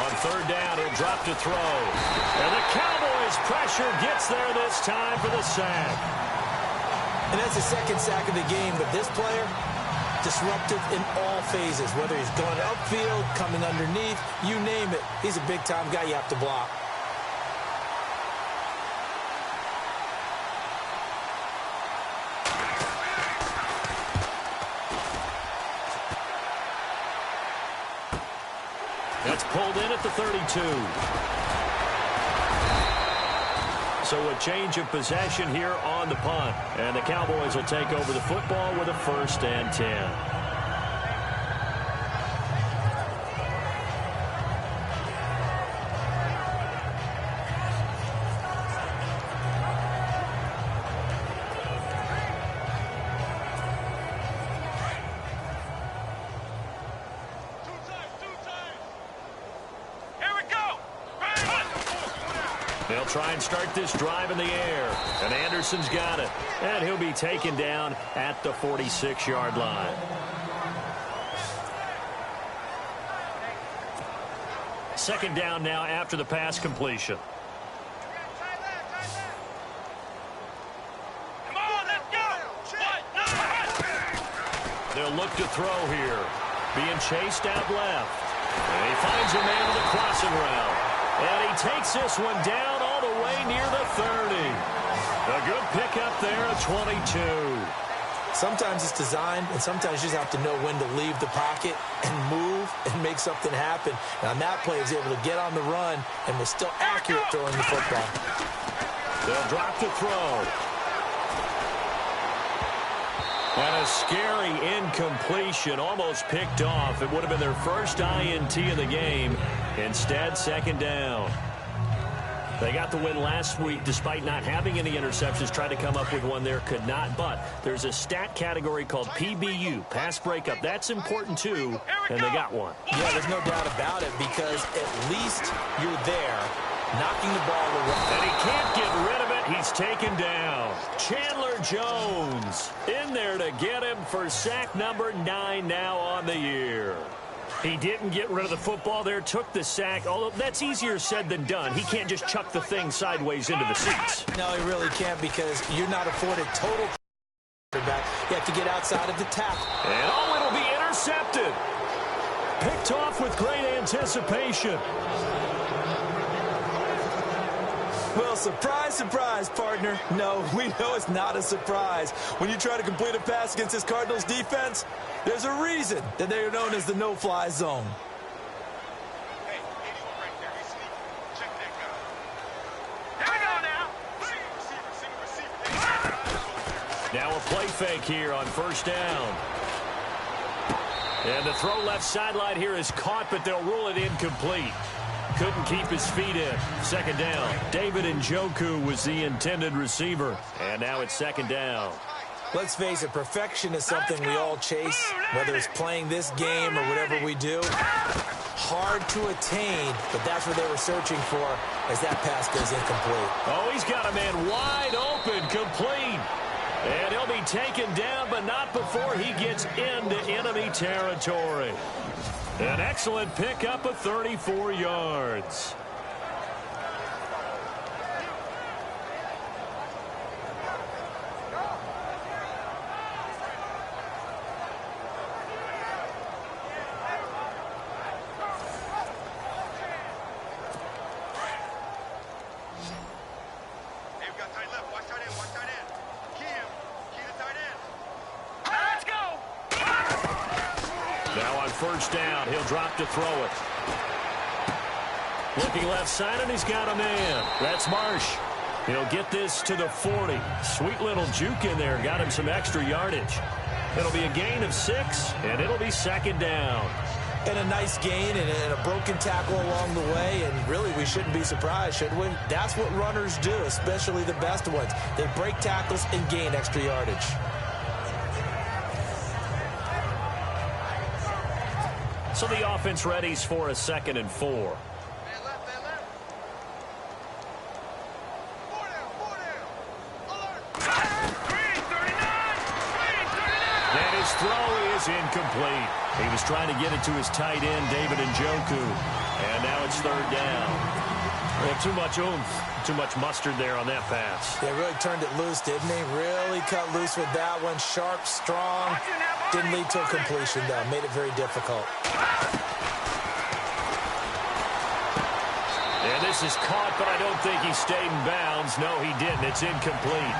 On 3rd down, he'll drop to throw. And the Cowboys' pressure gets there this time for the sack. And that's the 2nd sack of the game, but this player, disruptive in all phases, whether he's going upfield, coming underneath, you name it. He's a big-time guy you have to block. That's pulled in at the 32. So a change of possession here on the punt. And the Cowboys will take over the football with a 1st and 10. They'll try and start this drive in the air. And Anderson's got it. And he'll be taken down at the 46-yard line. Second down now after the pass completion. Come on, let's go. They'll look to throw here. Being chased out left. And he finds a man with a crossing route. And he takes this one down all the way near the 30. A good pickup there at 22. Sometimes it's designed, and sometimes you just have to know when to leave the pocket and move and make something happen. And on that play, he was able to get on the run and was still accurate throwing the football. They'll drop the throw. And a scary incompletion, almost picked off. It would have been their first INT of the game. Instead, second down. They got the win last week despite not having any interceptions. Tried to come up with one there, could not. But there's a stat category called PBU, pass breakup. That's important too, and they got one. Yeah, there's no doubt about it because at least you're there knocking the ball away. And he can't get rid of it. He's taken down. Chandler Jones in there to get him for sack number 9 now on the year. He didn't get rid of the football there, took the sack, although that's easier said than done. He can't just chuck the thing sideways into the seats. No, he really can't because you're not afforded total quarterback. You have to get outside of the tackle. And oh, it'll be intercepted. Picked off with great anticipation. Well, surprise, surprise, partner. No, we know it's not a surprise. When you try to complete a pass against this Cardinals defense, there's a reason that they are known as the no-fly zone. Hey, anyone right there. He's sneaky. Check that guy. Here we go now. Receiver. Now a play fake here on first down. And the throw left sideline here is caught, but they'll rule it incomplete. Couldn't keep his feet in. Second down. David Njoku was the intended receiver. And now it's second down. Let's face it, perfection is something we all chase, whether it's playing this game or whatever we do. Hard to attain, but that's what they were searching for as that pass goes incomplete. Oh, he's got a man wide open, complete. And he'll be taken down, but not before he gets into enemy territory. An excellent pickup of 34 yards. Hey, we got tight left. Watch tight end. Watch tight end. Key him. Key the tight end. Let's go. Now on first down, he'll drop to throw it. Looking left side, and he's got a man. That's Marsh. He'll get this to the 40. Sweet little juke in there. Got him some extra yardage. It'll be a gain of 6, and it'll be second down. And a nice gain and a broken tackle along the way, and really we shouldn't be surprised, should we? That's what runners do, especially the best ones. They break tackles and gain extra yardage. So the offense readies for a 2nd and 4. Man left, man left. Four down. Alert. Green 39. Green 39. And his throw is incomplete. He was trying to get it to his tight end, David Njoku. And now it's third down. Well, too much oomph, too much mustard there on that pass. They really turned it loose, didn't they? Really cut loose with that one. Sharp, strong. Didn't lead to a completion, though. Made it very difficult. And this is caught, but I don't think he stayed in bounds. No, he didn't. It's incomplete.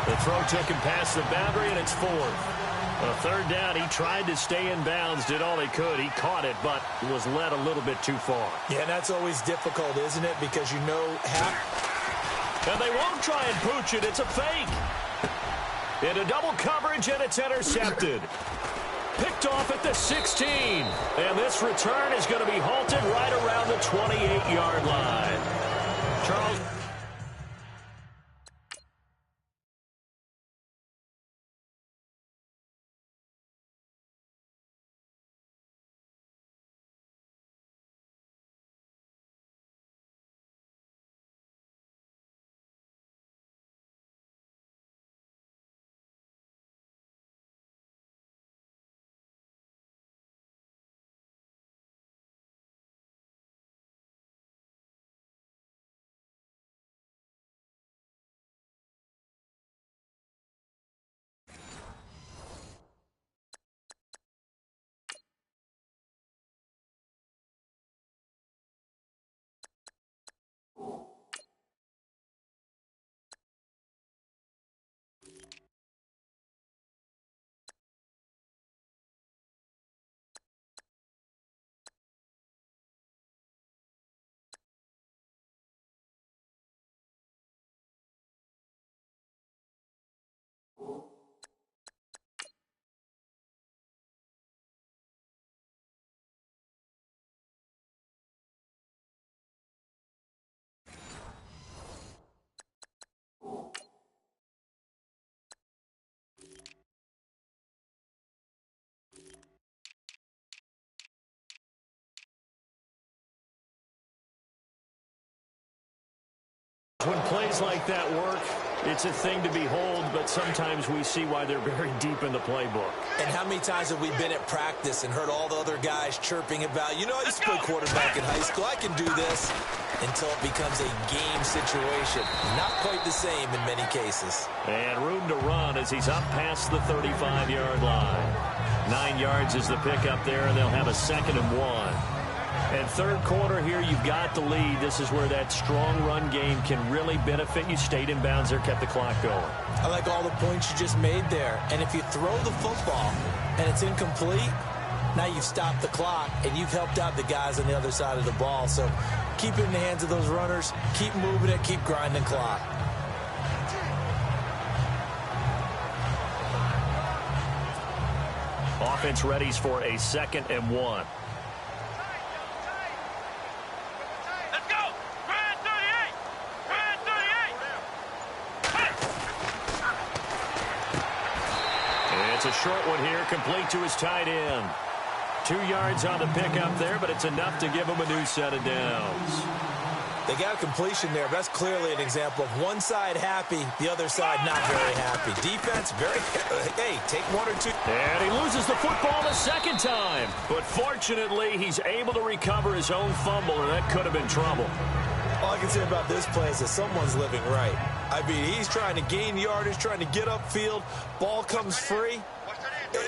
The throw took him past the boundary, and it's 4th. A third down, he tried to stay in bounds, did all he could. He caught it, but was led a little bit too far. Yeah, that's always difficult, isn't it? Because you know And they won't try and pooch it. It's a fake. Into double coverage, and it's intercepted. Picked off at the 16. And this return is going to be halted right around the 28-yard line. Charles. When plays like that work, it's a thing to behold, but sometimes we see why they're very deep in the playbook. And how many times have we been at practice and heard all the other guys chirping about, you know, I used to play quarterback in high school, I can do this, until it becomes a game situation. Not quite the same in many cases. And room to run as he's up past the 35-yard line. 9 yards is the pickup there, and they'll have a 2nd and 1. And third quarter here, you've got the lead. This is where that strong run game can really benefit you. Stayed in bounds there, kept the clock going. I like all the points you just made there. And if you throw the football and it's incomplete, now you've stopped the clock and you've helped out the guys on the other side of the ball. So keep it in the hands of those runners. Keep moving it. Keep grinding clock. Offense readies for a 2nd and 1. It's a short one here, complete to his tight end. 2 yards on the pickup there, but it's enough to give him a new set of downs. They got a completion there. That's clearly an example of one side happy, the other side not very happy. Defense, very, hey, take 1 or 2. And he loses the football the 2nd time. But fortunately, he's able to recover his own fumble, or that could have been trouble. All I can say about this play is that someone's living right. I mean, he's trying to gain yardage, trying to get upfield. Ball comes free.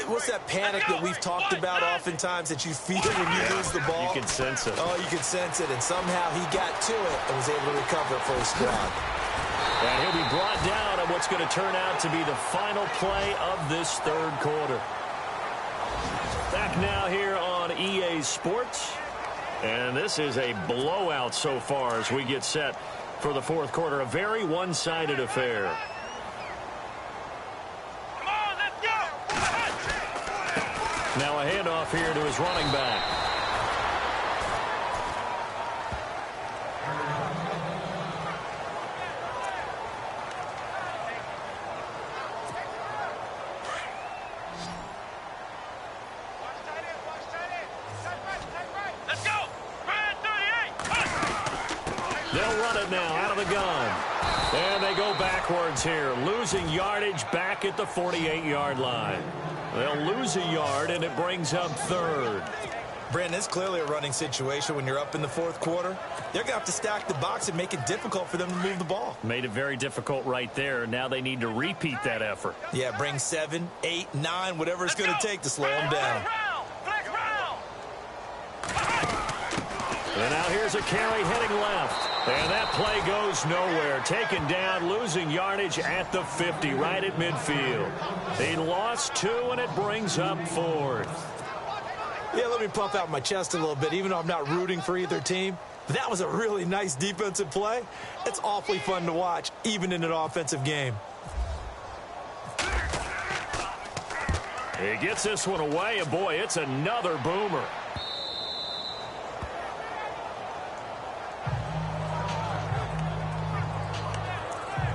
What's that panic that we've talked about oftentimes that you feel when you lose the ball? You can sense it. Oh, you can sense it. And somehow he got to it and was able to recover it for his squad. And he'll be brought down on what's going to turn out to be the final play of this third quarter. Back now here on EA Sports. And this is a blowout so far as we get set for the fourth quarter. A very one-sided affair. Come on, let's go! Now a handoff here to his running back. Let's go! Grand 38! They'll run it now out of the gun. And they go backwards here, losing yardage back at the 48-yard line. They'll lose a yard, and it brings up third. Brandon, it's clearly a running situation when you're up in the fourth quarter. They're going to have to stack the box and make it difficult for them to move the ball. Made it very difficult right there. Now they need to repeat that effort. Yeah, bring 7, 8, 9, whatever it's going to take to slow them down. Flex round! And now here's a carry heading left. And that play goes nowhere. Taken down, losing yardage at the 50, right at midfield. He lost 2, and it brings up fourth. Yeah, let me puff out my chest a little bit, even though I'm not rooting for either team. That was a really nice defensive play. It's awfully fun to watch, even in an offensive game. He gets this one away, and boy, it's another boomer.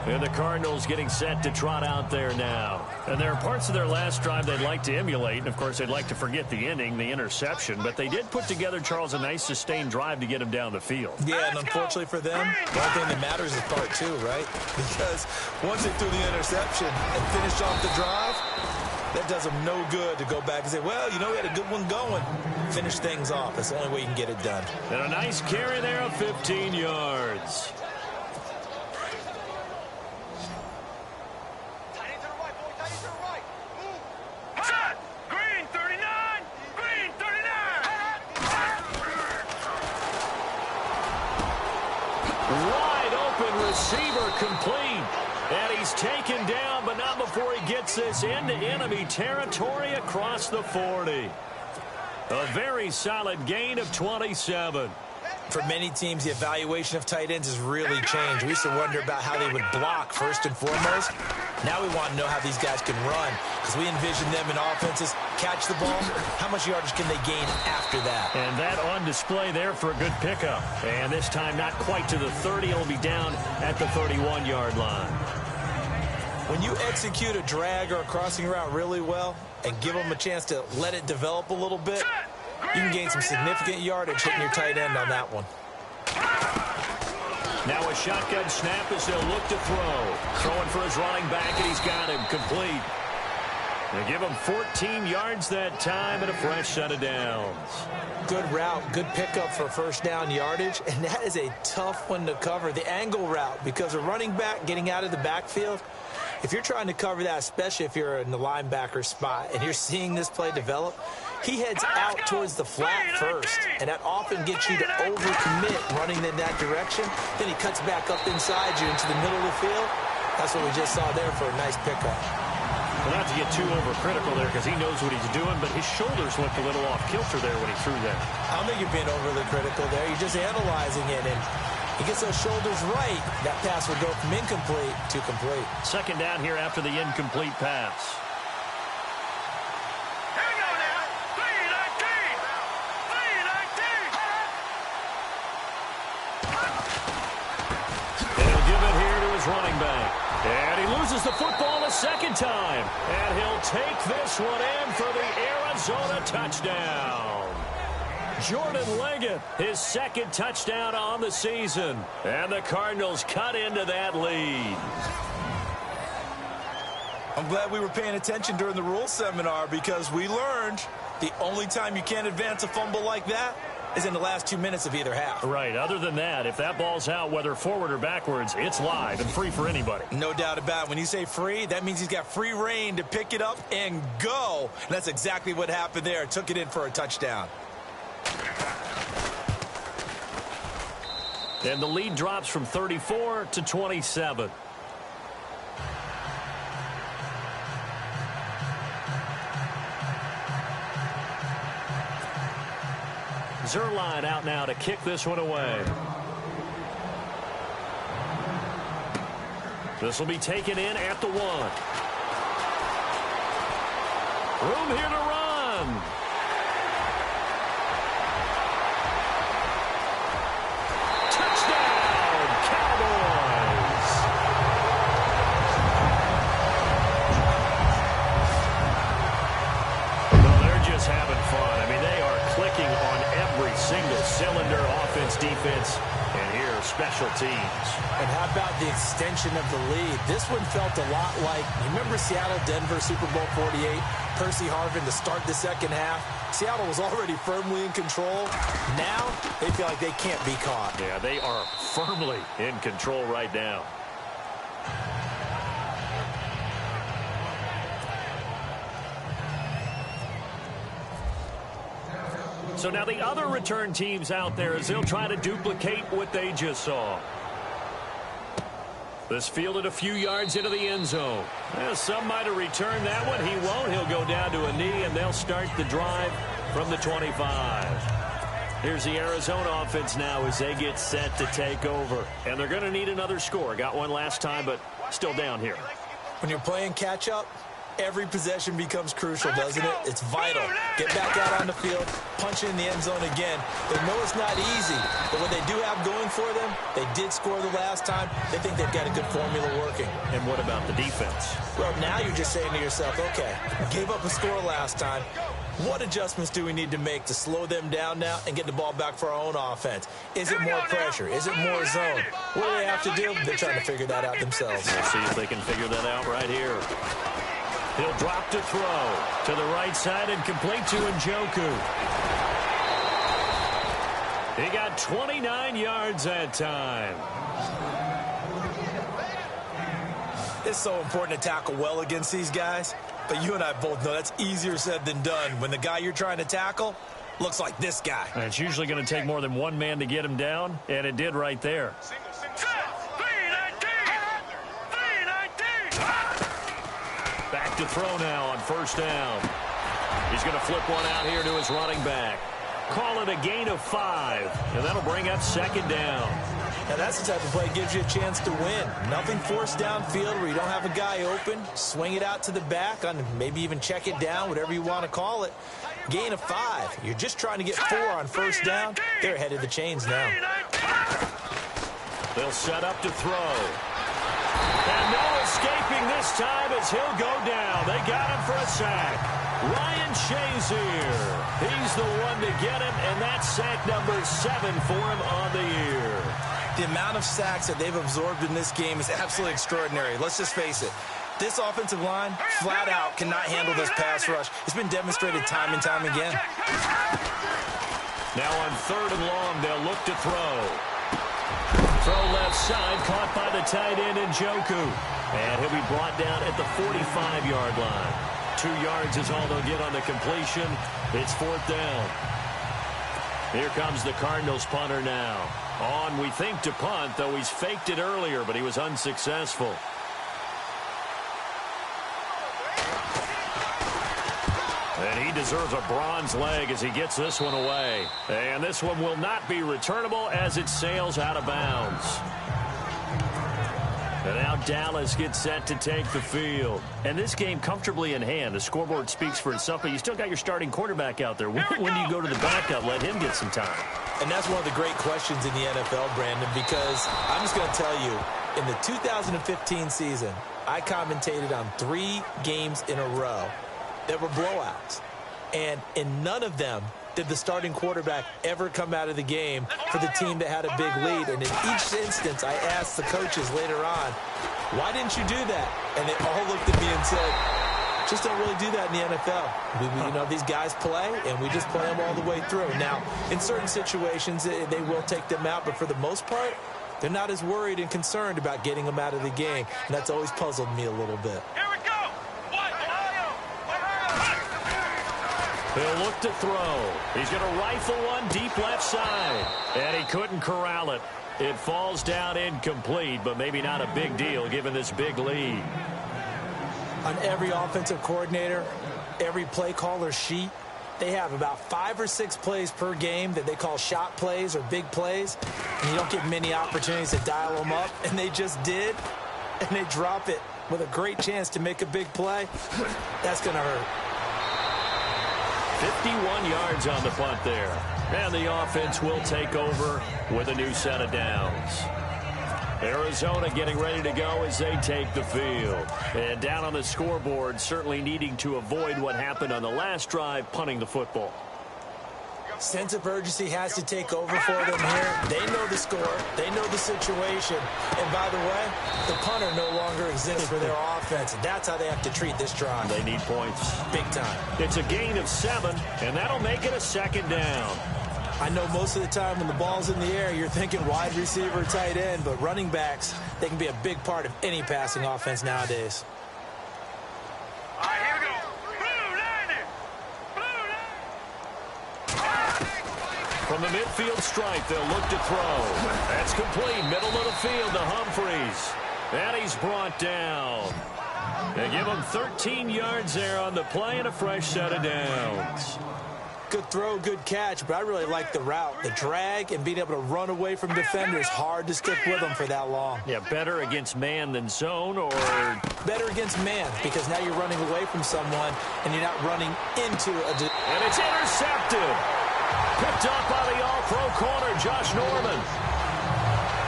And the Cardinals getting set to trot out there now. And there are parts of their last drive they'd like to emulate. And, of course, they'd like to forget the ending, the interception. But they did put together, Charles, a nice sustained drive to get him down the field. Yeah, and unfortunately for them, the only thing that matters is part 2, right? Because once they threw the interception and finished off the drive, that does them no good to go back and say, well, you know, we had a good one going. Finish things off. That's the only way you can get it done. And a nice carry there of 15 yards. Wide open receiver complete. And he's taken down, but not before he gets this into enemy territory across the 40. A very solid gain of 27. For many teams, the evaluation of tight ends has really changed. We used to wonder about how they would block first and foremost. Now we want to know how these guys can run, because we envision them in offenses catch the ball. How much yardage can they gain after that? And that on display there for a good pickup. And this time not quite to the 30. It'll be down at the 31-yard line. When you execute a drag or a crossing route really well and give them a chance to let it develop a little bit, you can gain some significant yardage hitting your tight end on that one. Now a shotgun snap as they'll look to throw. Throwing for his running back, and he's got him complete. They give him 14 yards that time and a fresh set of downs. Good route, good pickup for first down yardage, and that is a tough one to cover, the angle route, because a running back getting out of the backfield, if you're trying to cover that, especially if you're in the linebacker spot and you're seeing this play develop, he heads out towards the flat first, and that often gets you to overcommit running in that direction. Then he cuts back up inside you into the middle of the field. That's what we just saw there for a nice pickup. Well, not to get too overcritical there because he knows what he's doing, but his shoulders looked a little off kilter there when he threw that. I don't think you're being overly critical there. You're just analyzing it, and he gets those shoulders right. That pass would go from incomplete to complete. Second down here after the incomplete pass. Here we go now. 3-19. 3-19. And he'll give it here to his running back. And he loses the football a second time. And he'll take this one in for the Arizona touchdown. Jordan Leggett, his second touchdown on the season. And the Cardinals cut into that lead. I'm glad we were paying attention during the rules seminar because we learned the only time you can't advance a fumble like that is in the last 2 minutes of either half. Right. Other than that, if that ball's out, whether forward or backwards, it's live and free for anybody. No doubt about it. When you say free, that means he's got free reign to pick it up and go. And that's exactly what happened there. Took it in for a touchdown. And the lead drops from 34 to 27. Zerline out now to kick this one away. This will be taken in at the 1. Room here to run. Touchdown, Cowboys. Well, they're just having fun. I mean, they are clicking on every single cylinder, offense, defense, and here, special teams. And how about the extension of the lead? This one felt a lot like, you remember Seattle-Denver Super Bowl 48? Percy Harvin to start the second half. Seattle was already firmly in control. Now, they feel like they can't be caught. Yeah, they are firmly in control right now. So now the other return teams out there as they'll try to duplicate what they just saw. This fielded a few yards into the end zone. Well, some might have returned that one. He won't. He'll go down to a knee, and they'll start the drive from the 25. Here's the Arizona offense now as they get set to take over. And they're going to need another score. Got one last time, but still down here. When you're playing catch-up, every possession becomes crucial, doesn't it? It's vital. Get back out on the field, punch in the end zone again. They know it's not easy, but what they do have going for them, they did score the last time. They think they've got a good formula working. And what about the defense? Well, now you're just saying to yourself, okay, gave up a score last time. What adjustments do we need to make to slow them down now and get the ball back for our own offense? Is it more pressure? Is it more zone? What do they have to do? They're trying to figure that out themselves. We'll see if they can figure that out right here. He'll drop to throw to the right side and complete to Njoku. He got 29 yards that time. It's so important to tackle well against these guys, but you and I both know that's easier said than done when the guy you're trying to tackle looks like this guy. And it's usually going to take more than one man to get him down, and it did right there. Back to throw now on first down. He's going to flip one out here to his running back. Call it a gain of 5, and that'll bring up second down. Now that's the type of play that gives you a chance to win. Nothing forced downfield where you don't have a guy open. Swing it out to the back, on maybe even check it down, whatever you want to call it. Gain of 5. You're just trying to get 4 on first down. They're ahead of the chains now. They'll set up to throw. And no escaping this time as he'll go down. They got him for a sack. Ryan Shazier. He's the one to get him, and that's sack number 7 for him on the year. The amount of sacks that they've absorbed in this game is absolutely extraordinary. Let's just face it. This offensive line, flat out, cannot handle this pass rush. It's been demonstrated time and time again. Now on 3rd and long, they'll look to throw. Throw left side, caught by the tight end Njoku. And he'll be brought down at the 45-yard line. 2 yards is all they'll get on the completion. It's 4th down. Here comes the Cardinals punter now. On, we think, to punt, though he's faked it earlier, but he was unsuccessful. And he deserves a bronze leg as he gets this one away. And this one will not be returnable as it sails out of bounds. And now Dallas gets set to take the field. And this game comfortably in hand. The scoreboard speaks for itself, but you still got your starting quarterback out there. When do you go to the backup? Let him get some time. And that's one of the great questions in the NFL, Brandon, because I'm just going to tell you, in the 2015 season, I commentated on 3 games in a row that were blowouts. And in none of them did the starting quarterback ever come out of the game for the team that had a big lead. And in each instance, I asked the coaches later on, why didn't you do that? And they all looked at me and said, just don't really do that in the NFL. You know, these guys play, and we just play them all the way through. Now, in certain situations, they will take them out, but for the most part, they're not as worried and concerned about getting them out of the game. And that's always puzzled me a little bit. He'll look to throw. He's going to rifle one deep left side. And he couldn't corral it. It falls down incomplete, but maybe not a big deal given this big lead. On every offensive coordinator, every play caller sheet, they have about 5 or 6 plays per game that they call shot plays or big plays. And you don't get many opportunities to dial them up. And they just did. And they drop it with a great chance to make a big play. That's going to hurt. 51 yards on the punt there. And the offense will take over with a new set of downs. Arizona getting ready to go as they take the field. And down on the scoreboard, certainly needing to avoid what happened on the last drive, punting the football. Sense of urgency has to take over for them here. They know the score. They know the situation. And by the way, the punter no longer exists for their offense. And that's how they have to treat this drive. They need points. Big time. It's a gain of 7, and that'll make it a 2nd down. I know most of the time when the ball's in the air, you're thinking wide receiver, tight end, but running backs, they can be a big part of any passing offense nowadays. All right, here we go. Blue line. From the midfield stripe, they'll look to throw. That's complete. Middle of the field to Humphreys. And he's brought down. They give him 13 yards there on the play and a fresh set of downs. Good throw, good catch, but I really like the route. The drag and being able to run away from defenders, hard to stick with them for that long. Yeah, better against man than zone, or? Better against man, because now you're running away from someone and you're not running into a... And it's intercepted. Picked up by the all-pro corner, Josh Norman.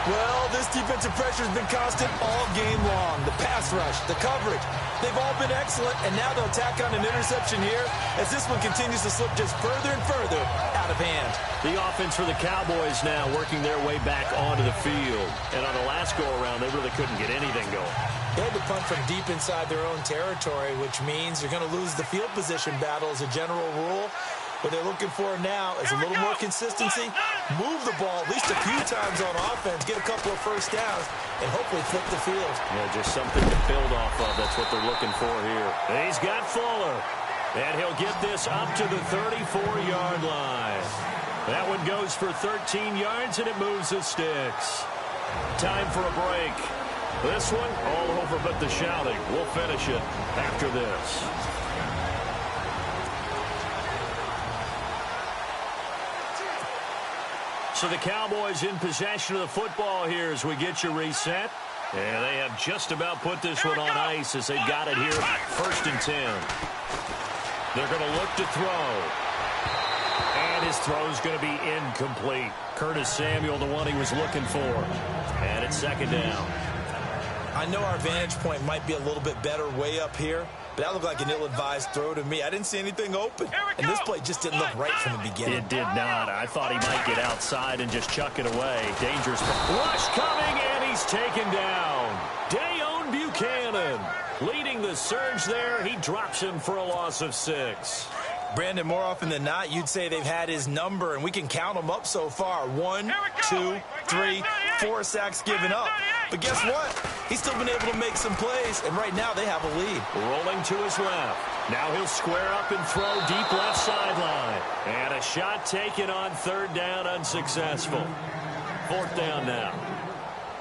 Well, this defensive pressure has been constant all game long. The pass rush, the coverage, they've all been excellent, and now they'll tack on an interception here as this one continues to slip just further and further out of hand. The offense for the Cowboys now working their way back onto the field. And on the last go-around, they really couldn't get anything going. They had to punt from deep inside their own territory, which means you're going to lose the field position battle as a general rule. What they're looking for now is a little more consistency, move the ball at least a few times on offense, get a couple of first downs, and hopefully flip the field. Yeah, just something to build off of. That's what they're looking for here. He's got Fuller, and he'll get this up to the 34-yard line. That one goes for 13 yards, and it moves the sticks. Time for a break. This one, all over but the shouting. We'll finish it after this. So the Cowboys in possession of the football here as we get you reset. And they have just about put this one on ice as they've got it here. 1st and 10. They're going to look to throw. And his throw is going to be incomplete. Curtis Samuel, the one he was looking for. And it's 2nd down. I know our vantage point might be a little bit better way up here, but that looked like an ill-advised throw to me. I didn't see anything open, and this play just didn't look right from the beginning. It did not. I thought he might get outside and just chuck it away. Dangerous. Rush coming, and he's taken down. Dayon Buchanan leading the surge there. He drops him for a loss of 6. Brandon, more often than not, you'd say they've had his number, and we can count them up so far. 1, 2, 3, 4 sacks given up. But guess what? He's still been able to make some plays, and right now they have a lead. Rolling to his left. Now he'll square up and throw deep left sideline. And a shot taken on 3rd down, unsuccessful. 4th down now.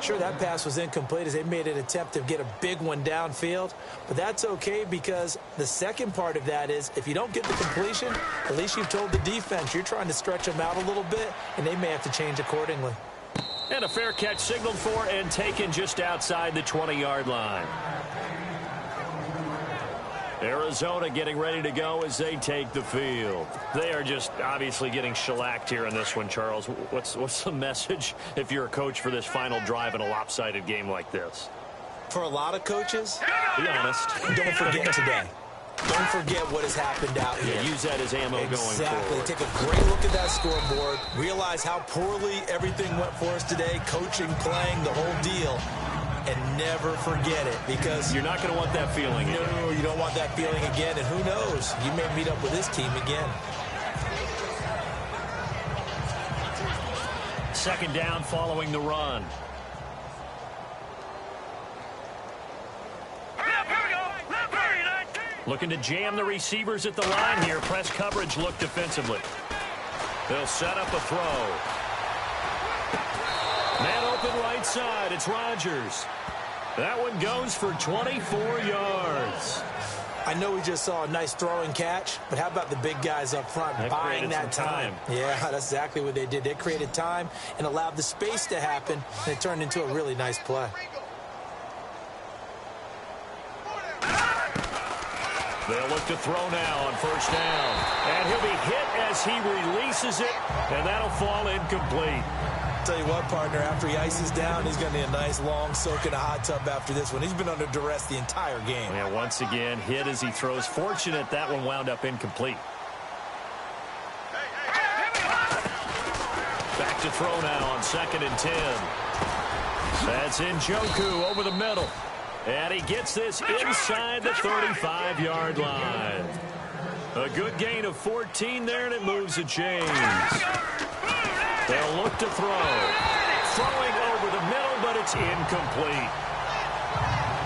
Sure, that pass was incomplete as they made an attempt to get a big one downfield, but that's okay because the second part of that is if you don't get the completion, at least you've told the defense you're trying to stretch them out a little bit, and they may have to change accordingly. And a fair catch signaled for and taken just outside the 20-yard line. Arizona getting ready to go as they take the field. They are just obviously getting shellacked here in this one, Charles. What's the message if you're a coach for this final drive in a lopsided game like this? For a lot of coaches, be honest. Don't forget today. Don't forget what has happened out here. Yeah, use that as ammo going forward. Exactly. Take a great look at that scoreboard. Realize how poorly everything went for us today. Coaching, playing, the whole deal. And never forget it, because you're not going to want that feeling again. No, you don't want that feeling again, and who knows, you may meet up with this team again. 2nd down following the run. Looking to jam the receivers at the line here. Press coverage look defensively. They'll set up a throw. Man open right side. It's Rodgers. That one goes for 24 yards. I know we just saw a nice throwing catch, but how about the big guys up front buying that time? Yeah, that's exactly what they did. They created time and allowed the space to happen, and it turned into a really nice play. They'll look to throw now on 1st down. And he'll be hit as he releases it, and that'll fall incomplete. Tell you what, partner, after he ices down, he's going to need a nice long soak in a hot tub after this one. He's been under duress the entire game. Yeah, once again, hit as he throws. Fortunate that one wound up incomplete. Back to throw now on 2nd and 10. That's Njoku over the middle. And he gets this inside the 35-yard line. A good gain of 14 there, and it moves the chains. They'll look to throw. Throwing over the middle, but it's incomplete.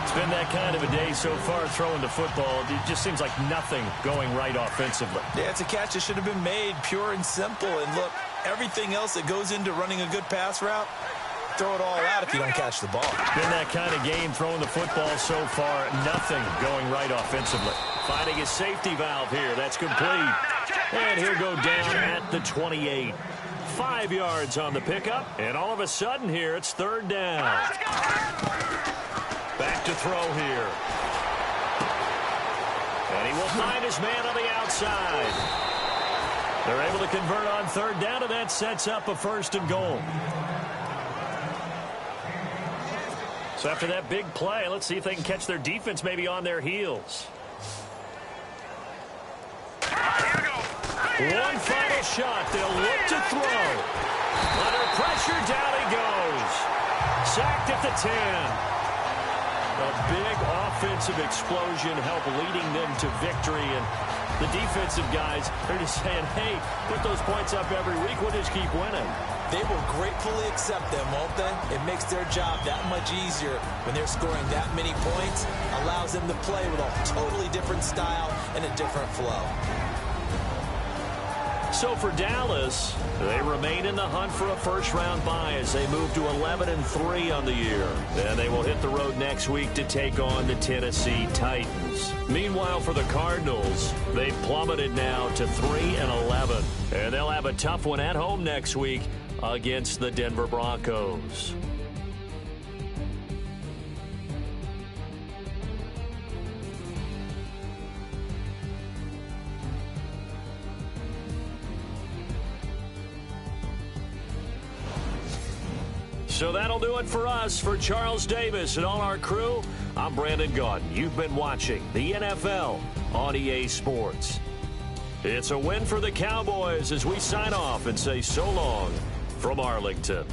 It's been that kind of a day so far throwing the football. It just seems like nothing going right offensively. Yeah, it's a catch that should have been made, pure and simple. And look, everything else that goes into running a good pass route, throw it all out if you don't catch the ball. Been that kind of game throwing the football so far. Nothing going right offensively. Finding his safety valve here. That's complete. And he'll go down at the 28. 5 yards on the pickup. And all of a sudden here, it's 3rd down. Back to throw here. And he will find his man on the outside. They're able to convert on 3rd down, and that sets up a 1st and goal. So after that big play, let's see if they can catch their defense maybe on their heels. One final shot. They'll look to throw. Under pressure, down he goes. Sacked at the 10. A big offensive explosion helped leading them to victory. And the defensive guys are just saying, hey, put those points up every week. We'll just keep winning. They will gratefully accept them, won't they? It makes their job that much easier when they're scoring that many points. Allows them to play with a totally different style and a different flow. So for Dallas, they remain in the hunt for a first-round bye as they move to 11-3 on the year. Then they will hit the road next week to take on the Tennessee Titans. Meanwhile, for the Cardinals, they've plummeted now to 3-11. And they'll have a tough one at home next week against the Denver Broncos. So that'll do it for us. For Charles Davis and all our crew, I'm Brandon Gaudin. You've been watching the NFL on EA Sports. It's a win for the Cowboys as we sign off and say so long from Arlington.